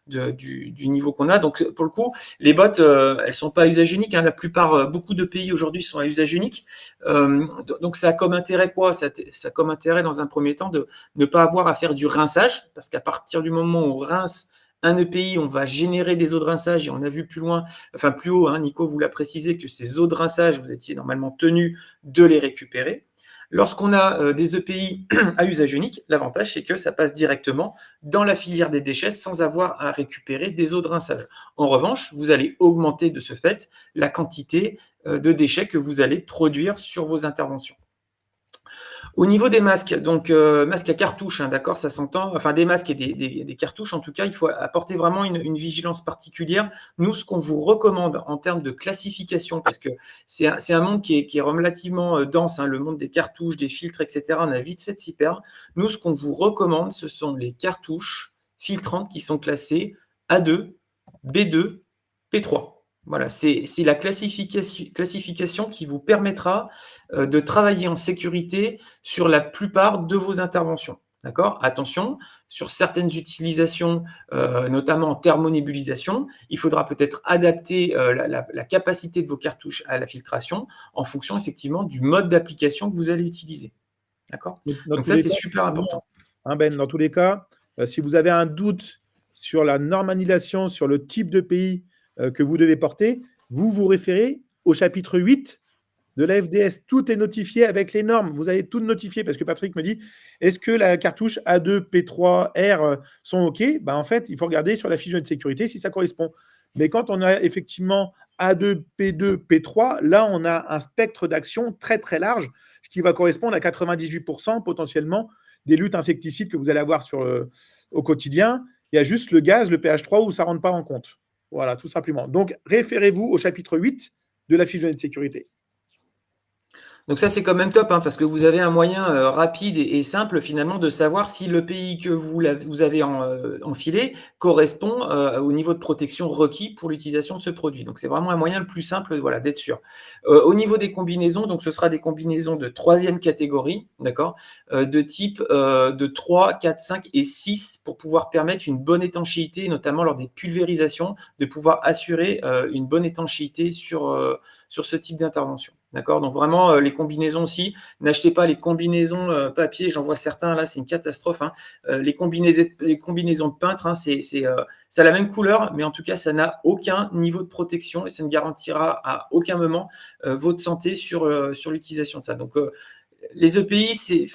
du niveau qu'on a. Donc pour le coup, les bottes, elles sont pas à usage unique. La plupart, beaucoup de pays aujourd'hui sont à usage unique. Donc ça a comme intérêt quoi? Ça a comme intérêt dans un premier temps de ne pas avoir à faire du rinçage, parce qu'à partir du moment où on rince un EPI, on va générer des eaux de rinçage et on a vu plus haut, Nico vous l'a précisé, que ces eaux de rinçage, vous étiez normalement tenu de les récupérer. Lorsqu'on a des EPI à usage unique, l'avantage c'est que ça passe directement dans la filière des déchets sans avoir à récupérer des eaux de rinçage. En revanche, vous allez augmenter de ce fait la quantité de déchets que vous allez produire sur vos interventions. Au niveau des masques, donc masques à cartouches, d'accord, ça s'entend, enfin des masques et des cartouches, en tout cas, il faut apporter vraiment une vigilance particulière. Nous, ce qu'on vous recommande en termes de classification, parce que c'est un monde qui est relativement dense, le monde des cartouches, des filtres, etc., on a vite fait de s'y perdre. Nous, ce qu'on vous recommande, ce sont les cartouches filtrantes qui sont classées A2, B2, P3. Voilà, c'est la classification qui vous permettra de travailler en sécurité sur la plupart de vos interventions. D'accord? Attention, sur certaines utilisations, notamment en thermonébulisation, il faudra peut-être adapter la capacité de vos cartouches à la filtration en fonction effectivement du mode d'application que vous allez utiliser. D'accord? Donc ça, c'est super important.
Ben, dans tous les cas, si vous avez un doute sur la normalisation, sur le type de pays que vous devez porter, vous vous référez au chapitre 8 de la FDS. Tout est notifié avec les normes. Vous avez tout notifié parce que Patrick me dit est-ce que la cartouche A2, P3R sont OK? En fait, il faut regarder sur la fiche de sécurité si ça correspond. Mais quand on a effectivement A2, P2, P3, là, on a un spectre d'action très, très large qui va correspondre à 98% potentiellement des luttes insecticides que vous allez avoir au quotidien. Il y a juste le gaz, le pH3 où ça ne rentre pas en compte. Voilà, tout simplement. Donc, référez-vous au chapitre 8 de la fiche de sécurité.
Donc ça, c'est quand même top, parce que vous avez un moyen rapide et simple finalement de savoir si le pays que vous avez enfilé correspond au niveau de protection requis pour l'utilisation de ce produit. Donc c'est vraiment un moyen le plus simple d'être sûr. Au niveau des combinaisons, donc ce sera des combinaisons de 3e catégorie, d'accord, de type de 3, 4, 5 et 6 pour pouvoir permettre une bonne étanchéité, notamment lors des pulvérisations, de pouvoir assurer une bonne étanchéité sur ce type d'intervention. D'accord, donc vraiment les combinaisons aussi, n'achetez pas les combinaisons papier, j'en vois certains là, c'est une catastrophe. Les combinaisons de peintre, ça a la même couleur, mais en tout cas ça n'a aucun niveau de protection et ça ne garantira à aucun moment votre santé sur l'utilisation de ça. Donc les EPI,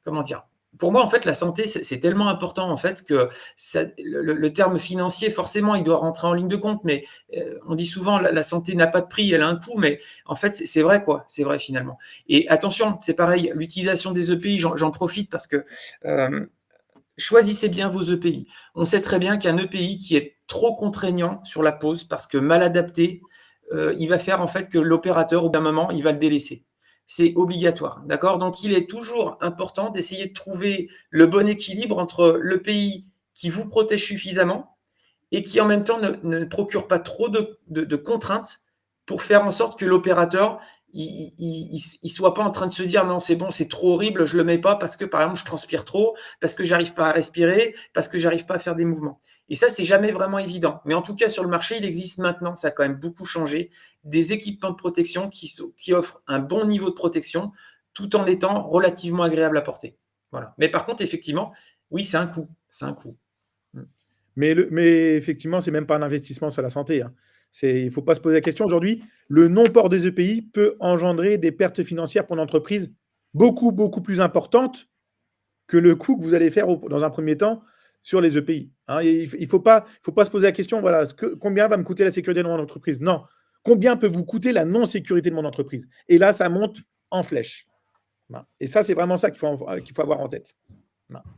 comment dire, pour moi, en fait, la santé, c'est tellement important, en fait, que le terme financier, forcément, il doit rentrer en ligne de compte, mais on dit souvent, la santé n'a pas de prix, elle a un coût, mais en fait, c'est vrai, quoi. C'est vrai, finalement. Et attention, c'est pareil, l'utilisation des EPI, j'en profite parce que choisissez bien vos EPI. On sait très bien qu'un EPI qui est trop contraignant sur la pose, parce que mal adapté, il va faire, en fait, que l'opérateur, au bout d'un moment, il va le délaisser. C'est obligatoire, d'accord? Donc, il est toujours important d'essayer de trouver le bon équilibre entre le pays qui vous protège suffisamment et qui, en même temps, ne procure pas trop de contraintes pour faire en sorte que l'opérateur il soit pas en train de se dire non, c'est bon, c'est trop horrible, je le mets pas parce que, par exemple, je transpire trop, parce que j'arrive pas à respirer, parce que j'arrive pas à faire des mouvements. Et ça, c'est jamais vraiment évident. Mais en tout cas, sur le marché, il existe maintenant, ça a quand même beaucoup changé, des équipements de protection qui offrent un bon niveau de protection tout en étant relativement agréable à porter. Voilà. Mais par contre, effectivement, oui, c'est un coût. C'est un coût.
Mais effectivement, ce n'est même pas un investissement sur la santé. Il ne faut pas se poser la question. Aujourd'hui, le non-port des EPI peut engendrer des pertes financières pour l'entreprise beaucoup, beaucoup plus importantes que le coût que vous allez faire dans un premier temps sur les EPI. Il ne faut pas se poser la question, voilà, combien va me coûter la sécurité de mon entreprise? Non. Combien peut vous coûter la non-sécurité de mon entreprise? Et là, ça monte en flèche. Et ça, c'est vraiment ça qu'il faut avoir en tête.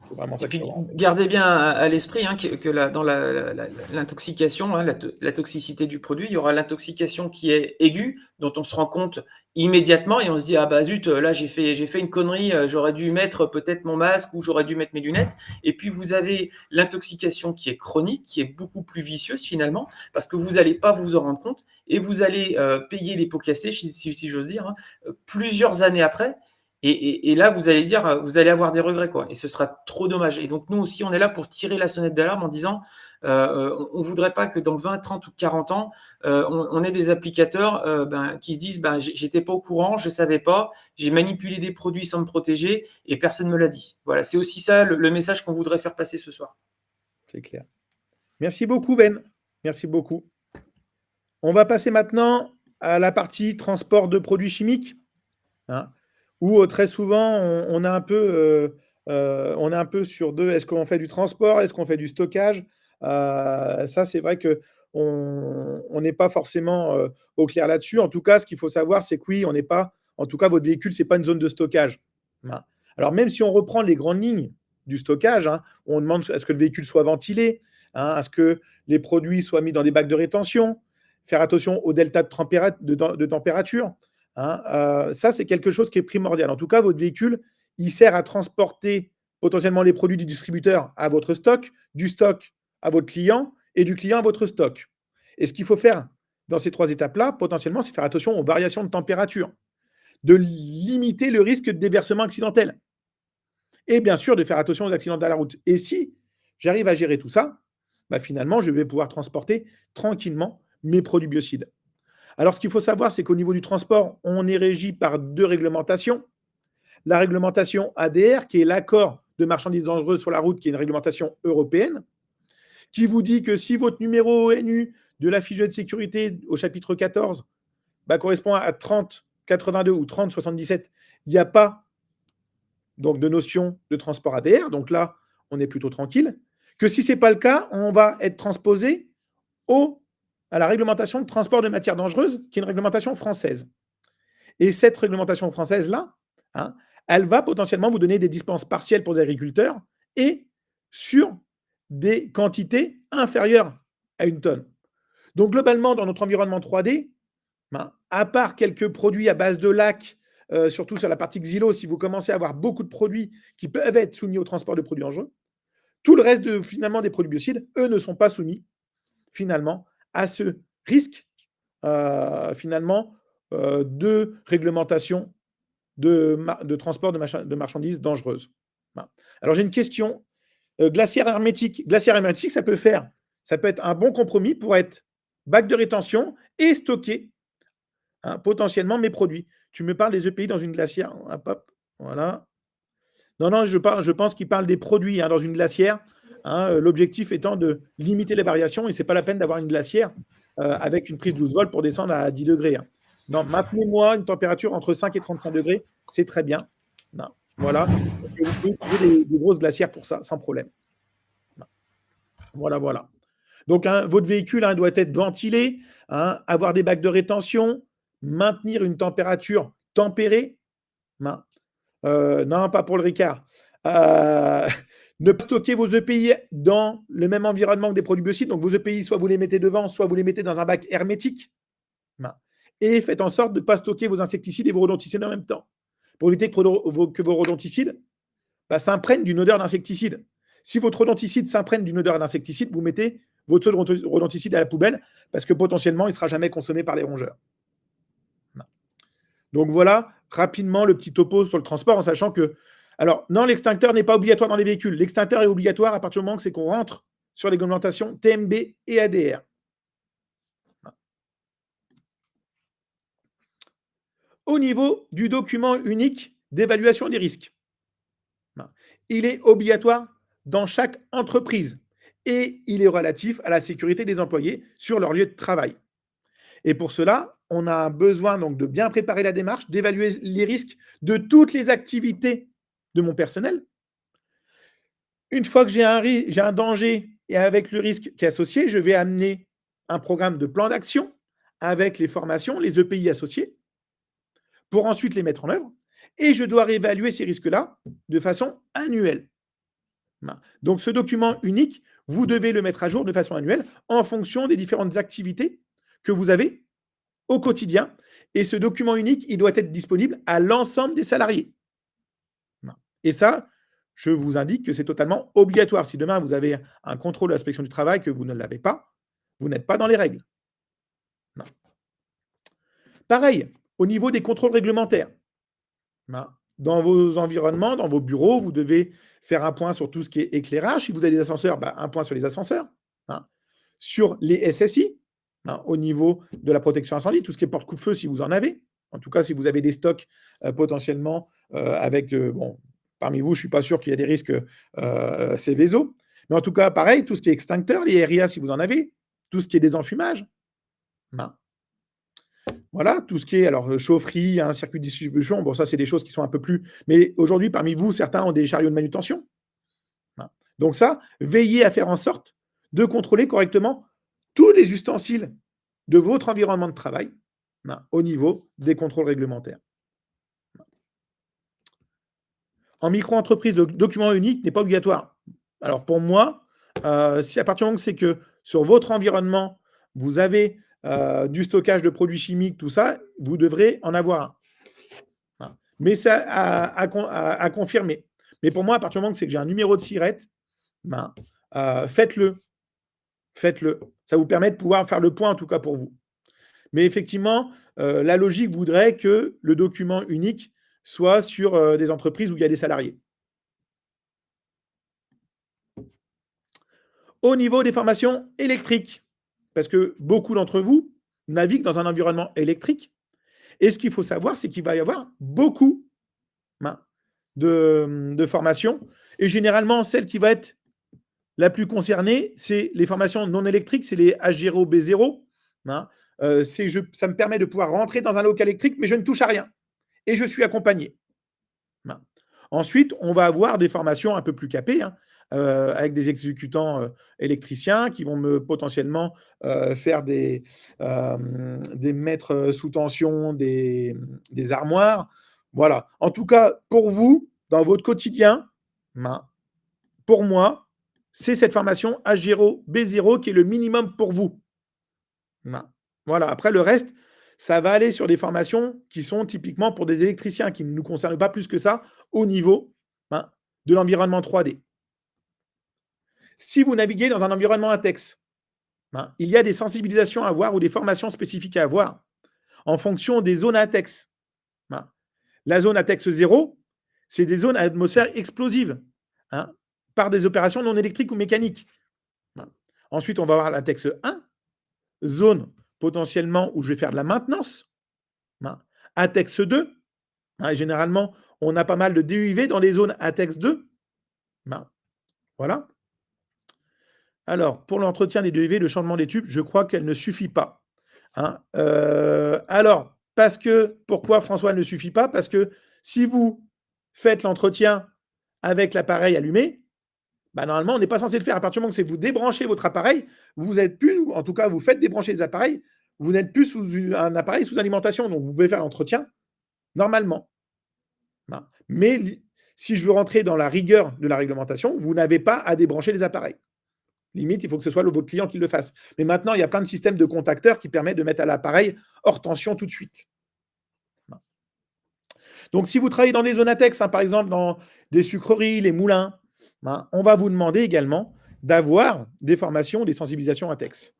C'est vraiment ça.
Et puis, gardez bien à l'esprit que dans l'intoxication, la toxicité du produit, il y aura l'intoxication qui est aiguë, dont on se rend compte immédiatement et on se dit ah bah zut, là j'ai fait une connerie, j'aurais dû mettre peut-être mon masque ou j'aurais dû mettre mes lunettes. Et puis vous avez l'intoxication qui est chronique, qui est beaucoup plus vicieuse finalement, parce que vous n'allez pas vous en rendre compte et vous allez payer les pots cassés, si j'ose dire, plusieurs années après. Et là, vous allez avoir des regrets, quoi. Et ce sera trop dommage. Et donc, nous aussi, on est là pour tirer la sonnette d'alarme en disant on ne voudrait pas que dans 20, 30 ou 40 ans, on ait des applicateurs qui se disent j'étais pas au courant, je ne savais pas, j'ai manipulé des produits sans me protéger et personne ne me l'a dit. Voilà, c'est aussi ça le message qu'on voudrait faire passer ce soir.
C'est clair. Merci beaucoup, Ben. Merci beaucoup. On va passer maintenant à la partie transport de produits chimiques. Où très souvent, on est un peu sur deux. Est-ce qu'on fait du transport? Est-ce qu'on fait du stockage? Ça, c'est vrai qu'on n'est pas forcément au clair là-dessus. En tout cas, ce qu'il faut savoir, c'est que oui, on n'est pas. En tout cas, votre véhicule, ce n'est pas une zone de stockage. Alors, même si on reprend les grandes lignes du stockage, on demande à ce que le véhicule soit ventilé, à ce que les produits soient mis dans des bacs de rétention, faire attention au delta de température. Ça, c'est quelque chose qui est primordial. En tout cas, votre véhicule, il sert à transporter potentiellement les produits du distributeur à votre stock, du stock à votre client et du client à votre stock. Et ce qu'il faut faire dans ces 3 étapes-là, potentiellement, c'est faire attention aux variations de température, de limiter le risque de déversement accidentel et bien sûr de faire attention aux accidents de la route. Et si j'arrive à gérer tout ça, finalement, je vais pouvoir transporter tranquillement mes produits biocides. Alors, ce qu'il faut savoir, c'est qu'au niveau du transport, on est régi par 2 réglementations. La réglementation ADR, qui est l'accord de marchandises dangereuses sur la route, qui est une réglementation européenne, qui vous dit que si votre numéro ONU de la fiche de sécurité au chapitre 14 correspond à 3082 ou 3077, il n'y a pas donc, de notion de transport ADR. Donc là, on est plutôt tranquille. Que si ce n'est pas le cas, on va être transposé à la réglementation de transport de matières dangereuses, qui est une réglementation française. Et cette réglementation française-là, elle va potentiellement vous donner des dispenses partielles pour les agriculteurs et sur des quantités inférieures à 1 tonne. Donc, globalement, dans notre environnement 3D, à part quelques produits à base de lac, surtout sur la partie xylo, si vous commencez à avoir beaucoup de produits qui peuvent être soumis au transport de produits dangereux, tout le reste finalement des produits biocides, eux, ne sont pas soumis finalement à ce risque finalement de réglementation de transport de marchandises dangereuses. Alors j'ai une question. Glacière hermétique. Glacière hermétique, ça peut être un bon compromis pour être bac de rétention et stocker potentiellement mes produits. Tu me parles des EPI dans une glacière. Hop, hop, voilà. Non, je pense qu'il parle des produits dans une glacière. L'objectif étant de limiter les variations et ce n'est pas la peine d'avoir une glacière avec une prise 12 volts pour descendre à 10 degrés. Non, maintenez-moi une température entre 5 et 35 degrés, c'est très bien. Non, voilà. Vous pouvez utiliser des grosses glacières pour ça, sans problème. Non. Voilà. Donc, votre véhicule doit être ventilé, avoir des bacs de rétention, maintenir une température tempérée. Non, pas pour le Ricard. Ne pas stocker vos EPI dans le même environnement que des produits biocides. Donc, vos EPI, soit vous les mettez devant, soit vous les mettez dans un bac hermétique. Et faites en sorte de ne pas stocker vos insecticides et vos rodenticides en même temps. Pour éviter que vos rodenticides s'imprègnent d'une odeur d'insecticide. Si votre rodenticide s'imprègne d'une odeur d'insecticide, vous mettez votre rodenticide à la poubelle parce que potentiellement, il ne sera jamais consommé par les rongeurs. Donc voilà, rapidement, le petit topo sur le transport, en sachant que alors, non, l'extincteur n'est pas obligatoire dans les véhicules. L'extincteur est obligatoire à partir du moment où c'est qu'on rentre sur les réglementations TMB et ADR. Au niveau du document unique d'évaluation des risques, il est obligatoire dans chaque entreprise et il est relatif à la sécurité des employés sur leur lieu de travail. Et pour cela, on a besoin donc de bien préparer la démarche, d'évaluer les risques de toutes les activités de mon personnel. Une fois que j'ai un danger et avec le risque qui est associé, je vais amener un programme de plan d'action avec les formations, les EPI associés, pour ensuite les mettre en œuvre. Et je dois réévaluer ces risques-là de façon annuelle. Donc, ce document unique, vous devez le mettre à jour de façon annuelle en fonction des différentes activités que vous avez au quotidien. Et ce document unique, il doit être disponible à l'ensemble des salariés. Et ça, je vous indique que c'est totalement obligatoire. Si demain, vous avez un contrôle de l'inspection du travail que vous ne l'avez pas, vous n'êtes pas dans les règles. Non. Pareil, au niveau des contrôles réglementaires. Dans vos environnements, dans vos bureaux, vous devez faire un point sur tout ce qui est éclairage. Si vous avez des ascenseurs, un point sur les ascenseurs. Sur les SSI, au niveau de la protection incendie, tout ce qui est porte-coup-feu si vous en avez. En tout cas, si vous avez des stocks potentiellement avec... parmi vous, je ne suis pas sûr qu'il y a des risques Céveso. Mais en tout cas, pareil, tout ce qui est extincteur, les RIA si vous en avez, tout ce qui est désenfumage. Voilà, tout ce qui est chaufferie, circuit de distribution, bon, ça, c'est des choses qui sont un peu plus... Mais aujourd'hui, parmi vous, certains ont des chariots de manutention. Donc ça, veillez à faire en sorte de contrôler correctement tous les ustensiles de votre environnement de travail au niveau des contrôles réglementaires. En micro-entreprise, le document unique n'est pas obligatoire. Alors pour moi, si à partir du moment où c'est que sur votre environnement, vous avez du stockage de produits chimiques, tout ça, vous devrez en avoir un. Mais ça à confirmer. Mais pour moi, à partir du moment où c'est que j'ai un numéro de SIRET, faites-le. Faites-le. Ça vous permet de pouvoir faire le point, en tout cas pour vous. Mais effectivement, la logique voudrait que le document unique soit sur des entreprises où il y a des salariés. Au niveau des formations électriques, parce que beaucoup d'entre vous naviguent dans un environnement électrique, et ce qu'il faut savoir, c'est qu'il va y avoir beaucoup de formations, et généralement, celle qui va être la plus concernée, c'est les formations non électriques, c'est les H0, B0, ça me permet de pouvoir rentrer dans un local électrique, mais je ne touche à rien. Et je suis accompagné. Ensuite, on va avoir des formations un peu plus capées, hein, avec des exécutants électriciens qui vont potentiellement faire des mètres sous tension, des armoires. Voilà. En tout cas, pour vous, dans votre quotidien, pour moi, c'est cette formation H0, B0 qui est le minimum pour vous. Voilà. Après, le reste, ça va aller sur des formations qui sont typiquement pour des électriciens, qui ne nous concernent pas plus que ça au niveau de l'environnement 3D. Si vous naviguez dans un environnement ATEX, il y a des sensibilisations à avoir ou des formations spécifiques à avoir en fonction des zones ATEX. La zone ATEX 0, c'est des zones à atmosphère explosive, par des opérations non électriques ou mécaniques. Ensuite, on va avoir l'ATEX 1, zone potentiellement où je vais faire de la maintenance. ATEX 2, généralement, on a pas mal de DUV dans les zones ATEX 2. Voilà. Alors, pour l'entretien des DUV, le changement des tubes, je crois qu'elle ne suffit pas. Alors, pourquoi François, elle ne suffit pas? Parce que si vous faites l'entretien avec l'appareil allumé, normalement, on n'est pas censé le faire. À partir du moment que vous débranchez votre appareil, vous n'êtes plus, en tout cas, vous faites débrancher les appareils, vous n'êtes plus sous un appareil sous alimentation. Donc, vous pouvez faire l'entretien normalement. Mais si je veux rentrer dans la rigueur de la réglementation, vous n'avez pas à débrancher les appareils. Limite, il faut que ce soit votre client qui le fasse. Mais maintenant, il y a plein de systèmes de contacteurs qui permettent de mettre à l'appareil hors tension tout de suite. Donc, si vous travaillez dans des zones ATEX, par exemple dans des sucreries, les moulins, on va vous demander également d'avoir des formations, des sensibilisations ATEX.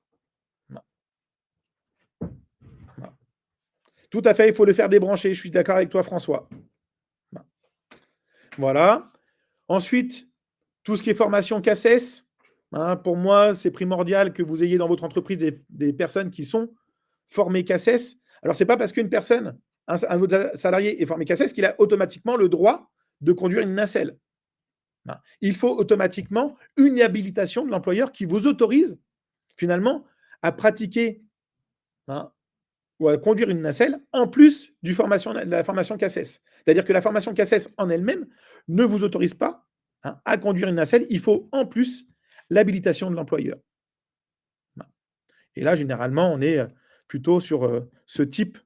Tout à fait, il faut le faire débrancher. Je suis d'accord avec toi, François. Voilà. Ensuite, tout ce qui est formation CACES, pour moi, c'est primordial que vous ayez dans votre entreprise des personnes qui sont formées CACES. Alors, ce n'est pas parce qu'une personne, un de vos salariés est formé CACES qu'il a automatiquement le droit de conduire une nacelle. Il faut automatiquement une habilitation de l'employeur qui vous autorise finalement à pratiquer ou à conduire une nacelle en plus de la formation CACES. C'est-à-dire que la formation CACES en elle-même ne vous autorise pas à conduire une nacelle. Il faut en plus l'habilitation de l'employeur. Et là, généralement, on est plutôt sur ce type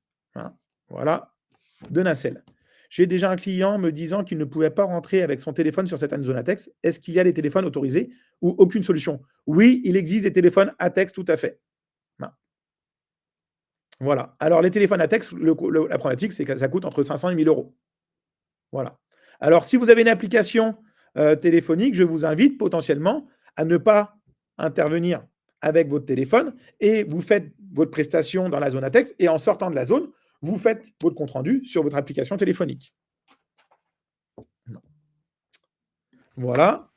de nacelle. J'ai déjà un client me disant qu'il ne pouvait pas rentrer avec son téléphone sur certaines zones ATEX. Est-ce qu'il y a des téléphones autorisés ou aucune solution? Oui, il existe des téléphones ATEX, tout à fait. Voilà. Alors, les téléphones ATEX, la problématique, c'est que ça coûte entre 500 et 1 000 euros. Voilà. Alors, si vous avez une application téléphonique, je vous invite potentiellement à ne pas intervenir avec votre téléphone et vous faites votre prestation dans la zone ATEX et en sortant de la zone, vous faites votre compte-rendu sur votre application téléphonique. Voilà.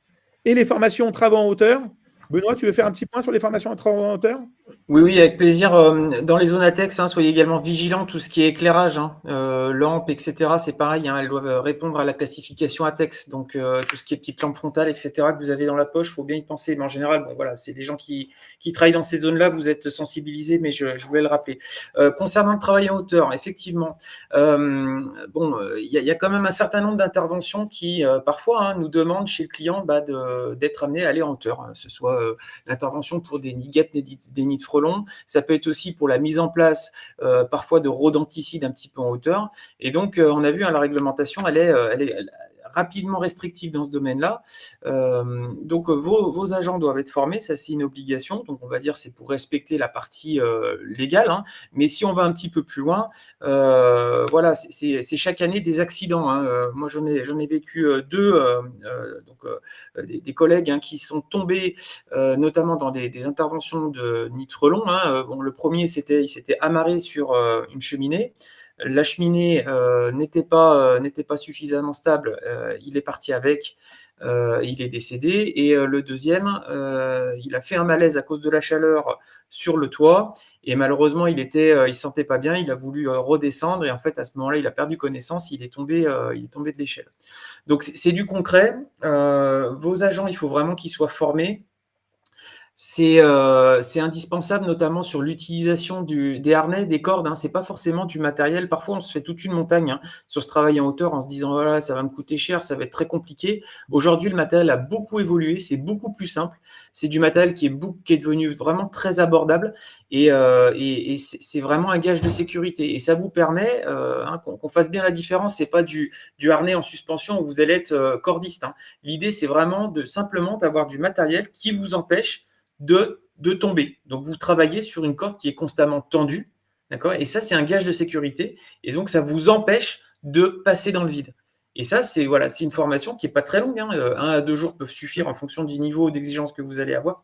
Et les formations travaux en hauteur. Benoît, tu veux faire un petit point sur les formations travaux en hauteur?
Oui, avec plaisir. Dans les zones ATEX, soyez également vigilants, tout ce qui est éclairage, lampes, etc. C'est pareil, elles doivent répondre à la classification ATEX. Donc, tout ce qui est petites lampes frontales, etc., que vous avez dans la poche, il faut bien y penser. Mais en général, c'est les gens qui travaillent dans ces zones-là, vous êtes sensibilisés, mais je voulais le rappeler. Concernant le travail en hauteur, effectivement, il y a quand même un certain nombre d'interventions qui, parfois, nous demandent chez le client d'être amené à aller en hauteur, ce soit l'intervention pour des nids guêpes, des nids de frelons. Ça peut être aussi pour la mise en place parfois de rodenticides un petit peu en hauteur. Et donc, on a vu la réglementation, elle est rapidement restrictive dans ce domaine-là. Donc, vos agents doivent être formés, ça c'est une obligation. Donc, on va dire c'est pour respecter la partie légale. Mais si on va un petit peu plus loin, c'est chaque année des accidents. Moi, j'en ai vécu deux, des collègues qui sont tombés notamment dans des interventions de nids de frelons. Le premier, il s'était amarré sur une cheminée. La cheminée n'était pas suffisamment stable, il est parti avec, il est décédé. Et le deuxième, il a fait un malaise à cause de la chaleur sur le toit. Et malheureusement, il ne se sentait pas bien, il a voulu redescendre. Et en fait, à ce moment-là, il a perdu connaissance, il est tombé de l'échelle. Donc, c'est du concret. Vos agents, il faut vraiment qu'ils soient formés. C'est indispensable, notamment sur l'utilisation des harnais, des cordes, hein. C'est pas forcément du matériel. Parfois, on se fait toute une montagne, hein, sur ce travail en hauteur en se disant: «Voilà, ça va me coûter cher, ça va être très compliqué». Aujourd'hui, le matériel a beaucoup évolué, c'est beaucoup plus simple. C'est du matériel qui est devenu vraiment très abordable et c'est vraiment un gage de sécurité et ça vous permet, hein, qu'on fasse bien la différence. C'est pas du harnais en suspension où vous allez être, cordiste, hein. L'idée, c'est vraiment simplement d'avoir du matériel qui vous empêche de tomber. Donc, vous travaillez sur une corde qui est constamment tendue, d'accord? Et ça, c'est un gage de sécurité et donc ça vous empêche de passer dans le vide. Et ça, c'est voilà, c'est une formation qui est pas très longue, hein, 1 à 2 jours peuvent suffire en fonction du niveau d'exigence que vous allez avoir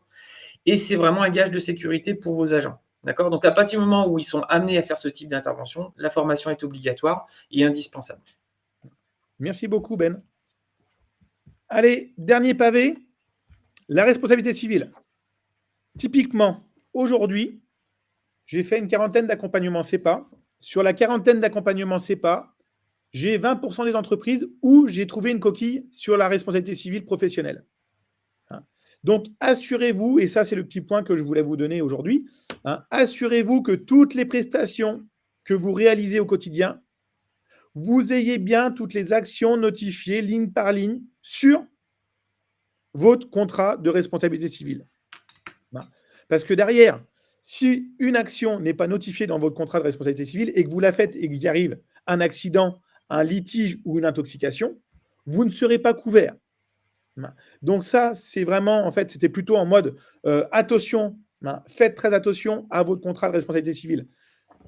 et c'est vraiment un gage de sécurité pour vos agents, d'accord? Donc à partir du moment où ils sont amenés à faire ce type d'intervention, la formation est obligatoire et indispensable.
Merci beaucoup, Ben. Allez, dernier pavé, la responsabilité civile. Typiquement, aujourd'hui, j'ai fait une quarantaine d'accompagnements CEPA. Sur la quarantaine d'accompagnements CEPA, j'ai 20% des entreprises où j'ai trouvé une coquille sur la responsabilité civile professionnelle. Hein. Donc, assurez-vous, et ça c'est le petit point que je voulais vous donner aujourd'hui, hein, assurez-vous que toutes les prestations que vous réalisez au quotidien, vous ayez bien toutes les actions notifiées ligne par ligne sur votre contrat de responsabilité civile. Parce que derrière, si une action n'est pas notifiée dans votre contrat de responsabilité civile et que vous la faites et qu'il y arrive un accident, un litige ou une intoxication, vous ne serez pas couvert. Donc ça, c'est vraiment, en fait, c'était plutôt en mode attention, faites très attention à votre contrat de responsabilité civile.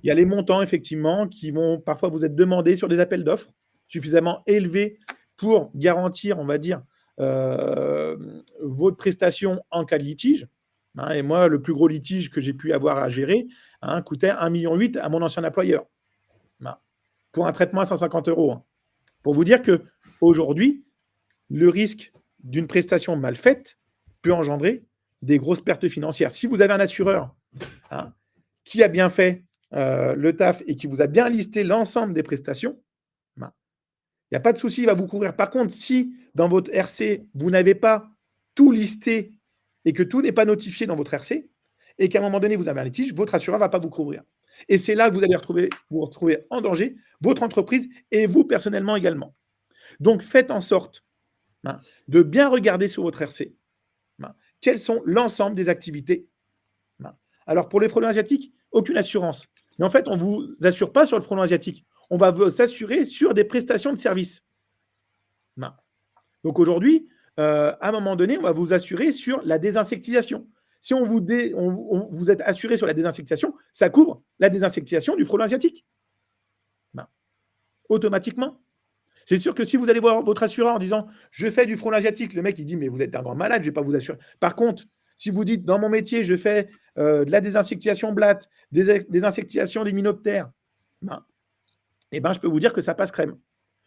Il y a les montants, effectivement, qui vont parfois vous être demandés sur des appels d'offres suffisamment élevés pour garantir, on va dire, votre prestation en cas de litige. Et moi, le plus gros litige que j'ai pu avoir à gérer coûtait 1,8 million à mon ancien employeur. Pour un traitement à 150 €. Pour vous dire qu'aujourd'hui, le risque d'une prestation mal faite peut engendrer des grosses pertes financières. Si vous avez un assureur qui a bien fait le taf et qui vous a bien listé l'ensemble des prestations, il n'y a pas de souci, il va vous couvrir. Par contre, si dans votre RC, vous n'avez pas tout listé et que tout n'est pas notifié dans votre RC, et qu'à un moment donné, vous avez un litige, votre assureur ne va pas vous couvrir. Et c'est là que vous allez vous retrouver en danger, votre entreprise et vous personnellement également. Donc, faites en sorte de bien regarder sur votre RC quelles sont l'ensemble des activités. Alors, pour les frelons asiatiques, aucune assurance. Mais en fait, on ne vous assure pas sur le frelon asiatique. On va vous s'assurer sur des prestations de services. Donc, aujourd'hui, à un moment donné, on va vous assurer sur la désinsectisation. Si vous êtes assuré sur la désinsectisation, ça couvre la désinsectisation du frelon asiatique. Automatiquement. C'est sûr que si vous allez voir votre assureur en disant « je fais du frelon asiatique », le mec il dit « mais vous êtes un grand malade, je ne vais pas vous assurer ». Par contre, si vous dites « dans mon métier, je fais de la désinsectisation blatte, désinsectisation des hyménoptères », je peux vous dire que ça passe crème.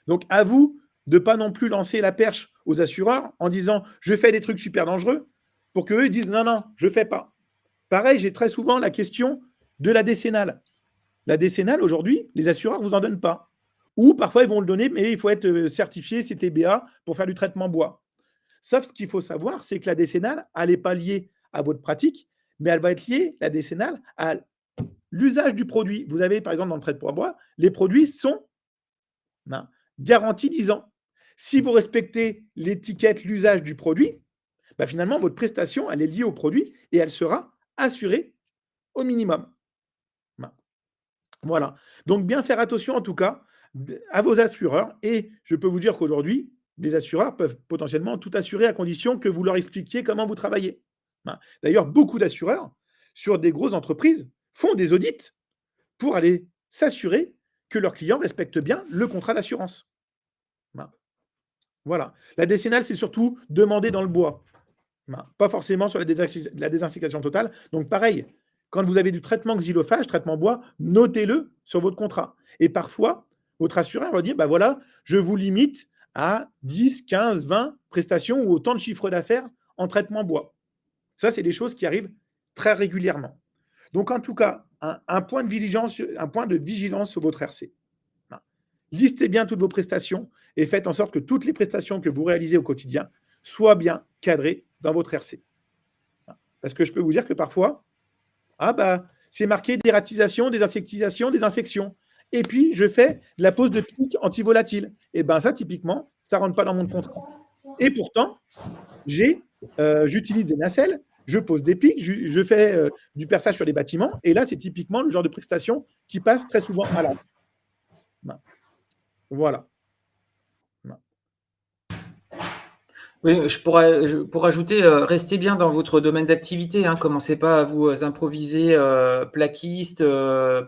Donc, à vous de ne pas non plus lancer la perche aux assureurs en disant « je fais des trucs super dangereux » pour qu'eux disent « non, non, je ne fais pas ». Pareil, j'ai très souvent la question de la décennale. La décennale, aujourd'hui, les assureurs ne vous en donnent pas. Ou parfois, ils vont le donner, mais il faut être certifié CTBA pour faire du traitement bois. Sauf ce qu'il faut savoir, c'est que la décennale, elle n'est pas liée à votre pratique, mais elle va être liée, la décennale, à l'usage du produit. Vous avez, par exemple, dans le traitement bois, les produits sont garantis 10 ans. Si vous respectez l'étiquette, l'usage du produit, finalement, votre prestation, elle est liée au produit et elle sera assurée au minimum. Voilà. Donc, bien faire attention, en tout cas, à vos assureurs. Et je peux vous dire qu'aujourd'hui, les assureurs peuvent potentiellement tout assurer à condition que vous leur expliquiez comment vous travaillez. D'ailleurs, beaucoup d'assureurs, sur des grosses entreprises, font des audits pour aller s'assurer que leurs clients respectent bien le contrat d'assurance. Voilà. La décennale, c'est surtout demandé dans le bois. Pas forcément sur la désinsectisation totale. Donc, pareil, quand vous avez du traitement xylophage, traitement bois, notez-le sur votre contrat. Et parfois, votre assureur va dire, voilà, je vous limite à 10, 15, 20 prestations ou autant de chiffre d'affaires en traitement bois. Ça, c'est des choses qui arrivent très régulièrement. Donc, en tout cas, un point de vigilance sur votre RC. Listez bien toutes vos prestations et faites en sorte que toutes les prestations que vous réalisez au quotidien soient bien cadrées dans votre RC. Parce que je peux vous dire que parfois, c'est marqué dératisation, désinsectisation, désinfection. Et puis, je fais de la pose de pic antivolatile. Et ça, typiquement, ça ne rentre pas dans mon contrat. Et pourtant, j'utilise des nacelles, je pose des pics, je fais du perçage sur les bâtiments. Et là, c'est typiquement le genre de prestation qui passe très souvent à l'AS. Voilà.
Oui, pour ajouter, restez bien dans votre domaine d'activité, hein. Commencez pas à vous improviser plaquiste,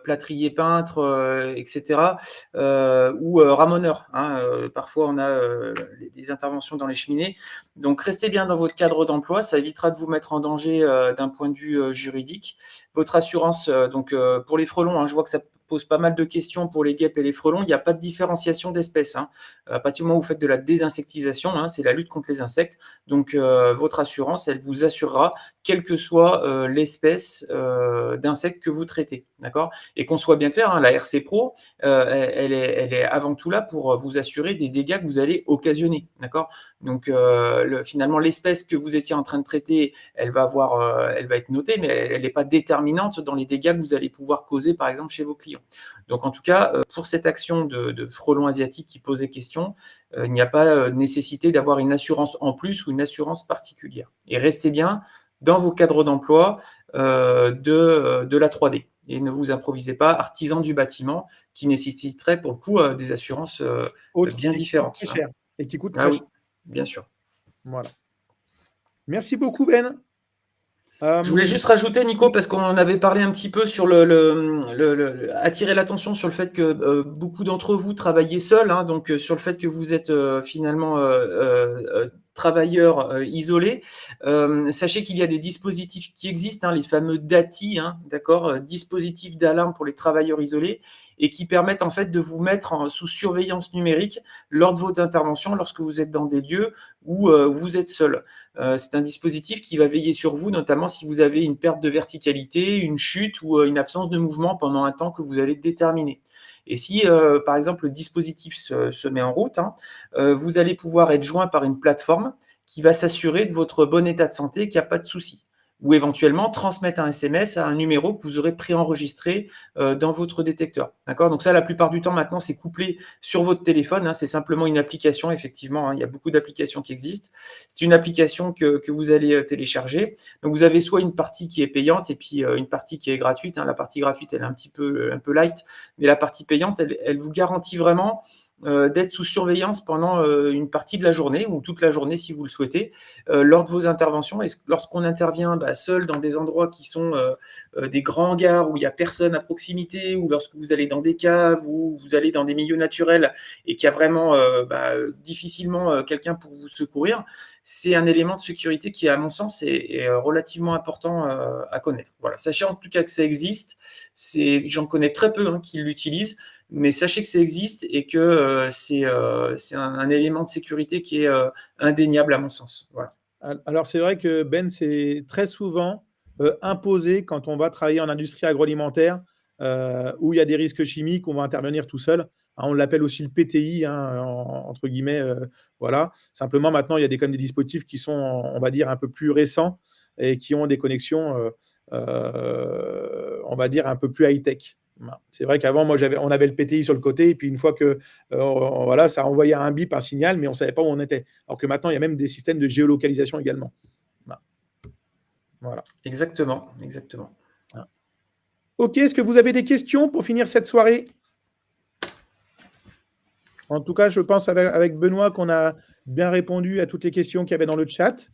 plâtrier peintre, etc. Ou ramoneur, hein. Parfois, on a des interventions dans les cheminées. Donc, restez bien dans votre cadre d'emploi. Ça évitera de vous mettre en danger d'un point de vue juridique. Votre assurance, pour les frelons, hein, je vois que ça pose pas mal de questions pour les guêpes et les frelons. Il n'y a pas de différenciation d'espèces, hein. À partir du moment où vous faites de la désinsectisation, hein, c'est la lutte contre les insectes. Donc, votre assurance, elle vous assurera quelle que soit l'espèce d'insecte que vous traitez. D'accord ? Et qu'on soit bien clair, hein, la RC Pro, elle est avant tout là pour vous assurer des dégâts que vous allez occasionner. D'accord ? Donc, finalement, l'espèce que vous étiez en train de traiter, elle va être notée, mais elle n'est pas déterminante dans les dégâts que vous allez pouvoir causer, par exemple, chez vos clients. Donc, en tout cas, pour cette action de frelons asiatiques qui posait question, il n'y a pas nécessité d'avoir une assurance en plus ou une assurance particulière. Et restez bien dans vos cadres d'emploi de la 3D. Et ne vous improvisez pas artisan du bâtiment qui nécessiterait pour le coup des assurances bien différentes.
Très cher. Et qui coûtent
Ah
très
oui,
cher.
bien sûr.
Voilà. Merci beaucoup, Ben.
Je voulais juste rajouter, Nico, parce qu'on en avait parlé un petit peu sur attirer l'attention sur le fait que beaucoup d'entre vous travaillez seuls, hein, donc sur le fait que vous êtes finalement travailleurs isolés. Sachez qu'il y a des dispositifs qui existent, hein, les fameux DATI, hein, d'accord, dispositifs d'alarme pour les travailleurs isolés, et qui permettent en fait de vous mettre sous surveillance numérique lors de votre intervention, lorsque vous êtes dans des lieux où vous êtes seul. C'est un dispositif qui va veiller sur vous, notamment si vous avez une perte de verticalité, une chute ou une absence de mouvement pendant un temps que vous allez déterminer. Et si, par exemple, le dispositif se met en route, hein, vous allez pouvoir être joint par une plateforme qui va s'assurer de votre bon état de santé, qu'il n'y a pas de souci. Ou éventuellement transmettre un SMS à un numéro que vous aurez préenregistré dans votre détecteur. D'accord ? Donc ça, la plupart du temps, maintenant, c'est couplé sur votre téléphone, hein. C'est simplement une application, effectivement, hein. Il y a beaucoup d'applications qui existent. C'est une application que vous allez télécharger. Donc, vous avez soit une partie qui est payante et puis une partie qui est gratuite, hein. La partie gratuite, elle est un peu light, mais la partie payante, elle vous garantit vraiment d'être sous surveillance pendant une partie de la journée ou toute la journée si vous le souhaitez, lors de vos interventions. Et lorsqu'on intervient seul dans des endroits qui sont des grands hangars où il n'y a personne à proximité, ou lorsque vous allez dans des caves, ou vous allez dans des milieux naturels et qu'il y a vraiment difficilement quelqu'un pour vous secourir, c'est un élément de sécurité qui, à mon sens, est relativement important à connaître. Voilà. Sachez en tout cas que ça existe. J'en connais très peu qui l'utilisent, mais sachez que ça existe et que c'est un élément de sécurité qui est indéniable à mon sens. Voilà.
Alors, c'est vrai que Ben, c'est très souvent imposé quand on va travailler en industrie agroalimentaire où il y a des risques chimiques, on va intervenir tout seul. Hein, on l'appelle aussi le PTI, hein, entre guillemets. Voilà. Simplement, maintenant, il y a comme des dispositifs qui sont, on va dire, un peu plus récents et qui ont des connexions, on va dire, un peu plus high-tech. C'est vrai qu'avant, on avait le PTI sur le côté, et puis une fois que voilà, ça envoyait un bip, un signal, mais on ne savait pas où on était. Alors que maintenant, il y a même des systèmes de géolocalisation également. Voilà.
Exactement.
Ok, est-ce que vous avez des questions pour finir cette soirée ? En tout cas, je pense avec Benoît qu'on a bien répondu à toutes les questions qu'il y avait dans le chat.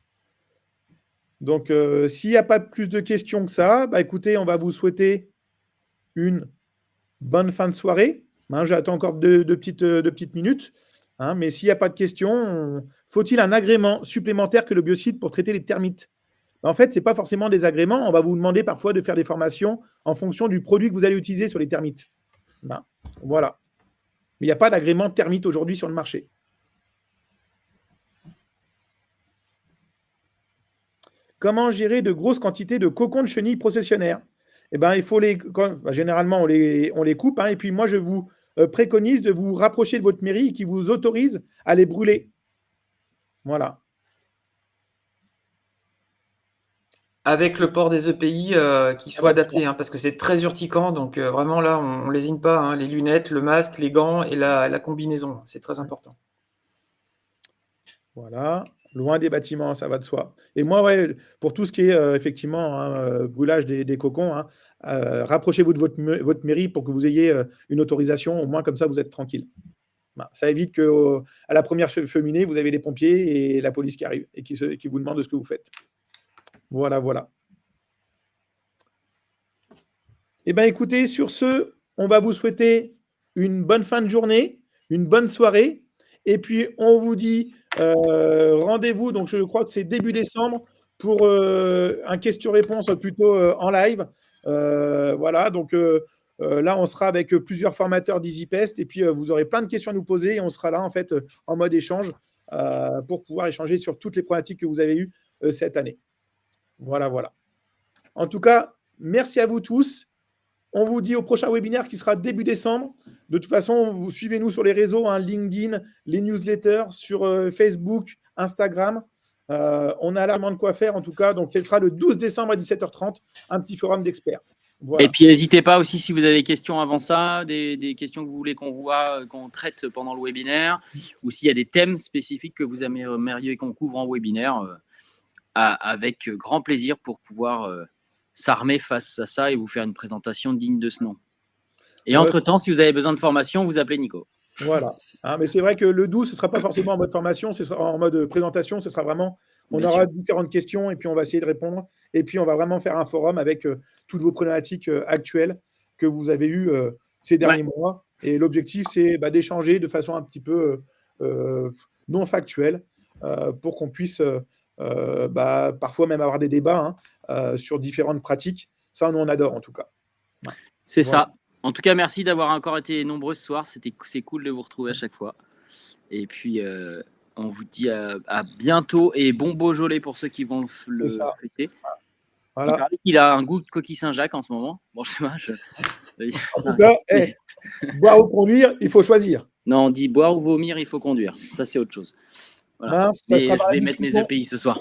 Donc, s'il n'y a pas plus de questions que ça, écoutez, on va vous souhaiter une bonne fin de soirée. J'attends encore deux petites minutes. Mais s'il n'y a pas de questions, faut-il un agrément supplémentaire que le biocide pour traiter les termites ? En fait, ce n'est pas forcément des agréments. On va vous demander parfois de faire des formations en fonction du produit que vous allez utiliser sur les termites. Voilà. Mais il n'y a pas d'agrément termite aujourd'hui sur le marché. Comment gérer de grosses quantités de cocons de chenilles processionnaires ? Il faut généralement, on les coupe. Et puis moi, je vous préconise de vous rapprocher de votre mairie qui vous autorise à les brûler. Voilà.
avec le port des EPI qui soit adapté, hein, parce que c'est très urticant. Donc vraiment là, on lésine pas, hein, les lunettes, le masque, les gants et la combinaison. C'est très important.
Voilà, loin des bâtiments, ça va de soi. Et moi, ouais, pour tout ce qui est effectivement brûlage des cocons, hein, rapprochez-vous de votre mairie pour que vous ayez une autorisation. Au moins, comme ça, vous êtes tranquille. Voilà. Ça évite qu'à la première cheminée, vous avez les pompiers et la police qui arrivent et qui vous demandent ce que vous faites. Voilà, voilà. Eh bien, écoutez, sur ce, on va vous souhaiter une bonne fin de journée, une bonne soirée. Et puis, on vous dit rendez-vous, donc je crois que c'est début décembre, pour un question-réponse plutôt en live. Voilà, donc là, on sera avec plusieurs formateurs d'EasyPest et puis vous aurez plein de questions à nous poser et on sera là, en fait, en mode échange pour pouvoir échanger sur toutes les problématiques que vous avez eues cette année. Voilà, voilà. En tout cas, merci à vous tous. On vous dit au prochain webinaire qui sera début décembre. De toute façon, vous suivez-nous sur les réseaux, hein, LinkedIn, les newsletters, sur Facebook, Instagram. On a largement de quoi faire en tout cas. Donc, ce sera le 12 décembre à 17h30, un petit forum d'experts. Voilà.
Et puis, n'hésitez pas aussi si vous avez des questions avant ça, des questions que vous voulez qu'on traite pendant le webinaire, ou s'il y a des thèmes spécifiques que vous aimeriez qu'on couvre en webinaire, avec grand plaisir pour pouvoir s'armer face à ça et vous faire une présentation digne de ce nom. Et entre-temps, si vous avez besoin de formation, vous appelez Nico.
Voilà. Hein, mais c'est vrai que le 12, ce ne sera pas forcément en mode formation, ce sera en mode présentation, ce sera vraiment, on aura différentes questions et puis on va essayer de répondre. Et puis on va vraiment faire un forum avec toutes vos problématiques actuelles que vous avez eues ces derniers mois. Et l'objectif, c'est d'échanger de façon un petit peu non factuelle pour qu'on puisse parfois même avoir des débats sur différentes pratiques. Ça, nous, on adore en tout cas.
C'est ça. En tout cas, merci d'avoir encore été nombreux ce soir. C'est cool de vous retrouver à chaque fois. Et puis, on vous dit à bientôt et bon Beaujolais pour ceux qui vont le fêter. Voilà. Il paraît qu'il a un goût de coquille Saint-Jacques en ce moment. Bon, je sais pas.
En tout cas, boire ou conduire, il faut choisir.
Non, on dit boire ou vomir, il faut conduire. Ça, c'est autre chose. Voilà.
Mince,
je vais mettre mes EPI ce soir.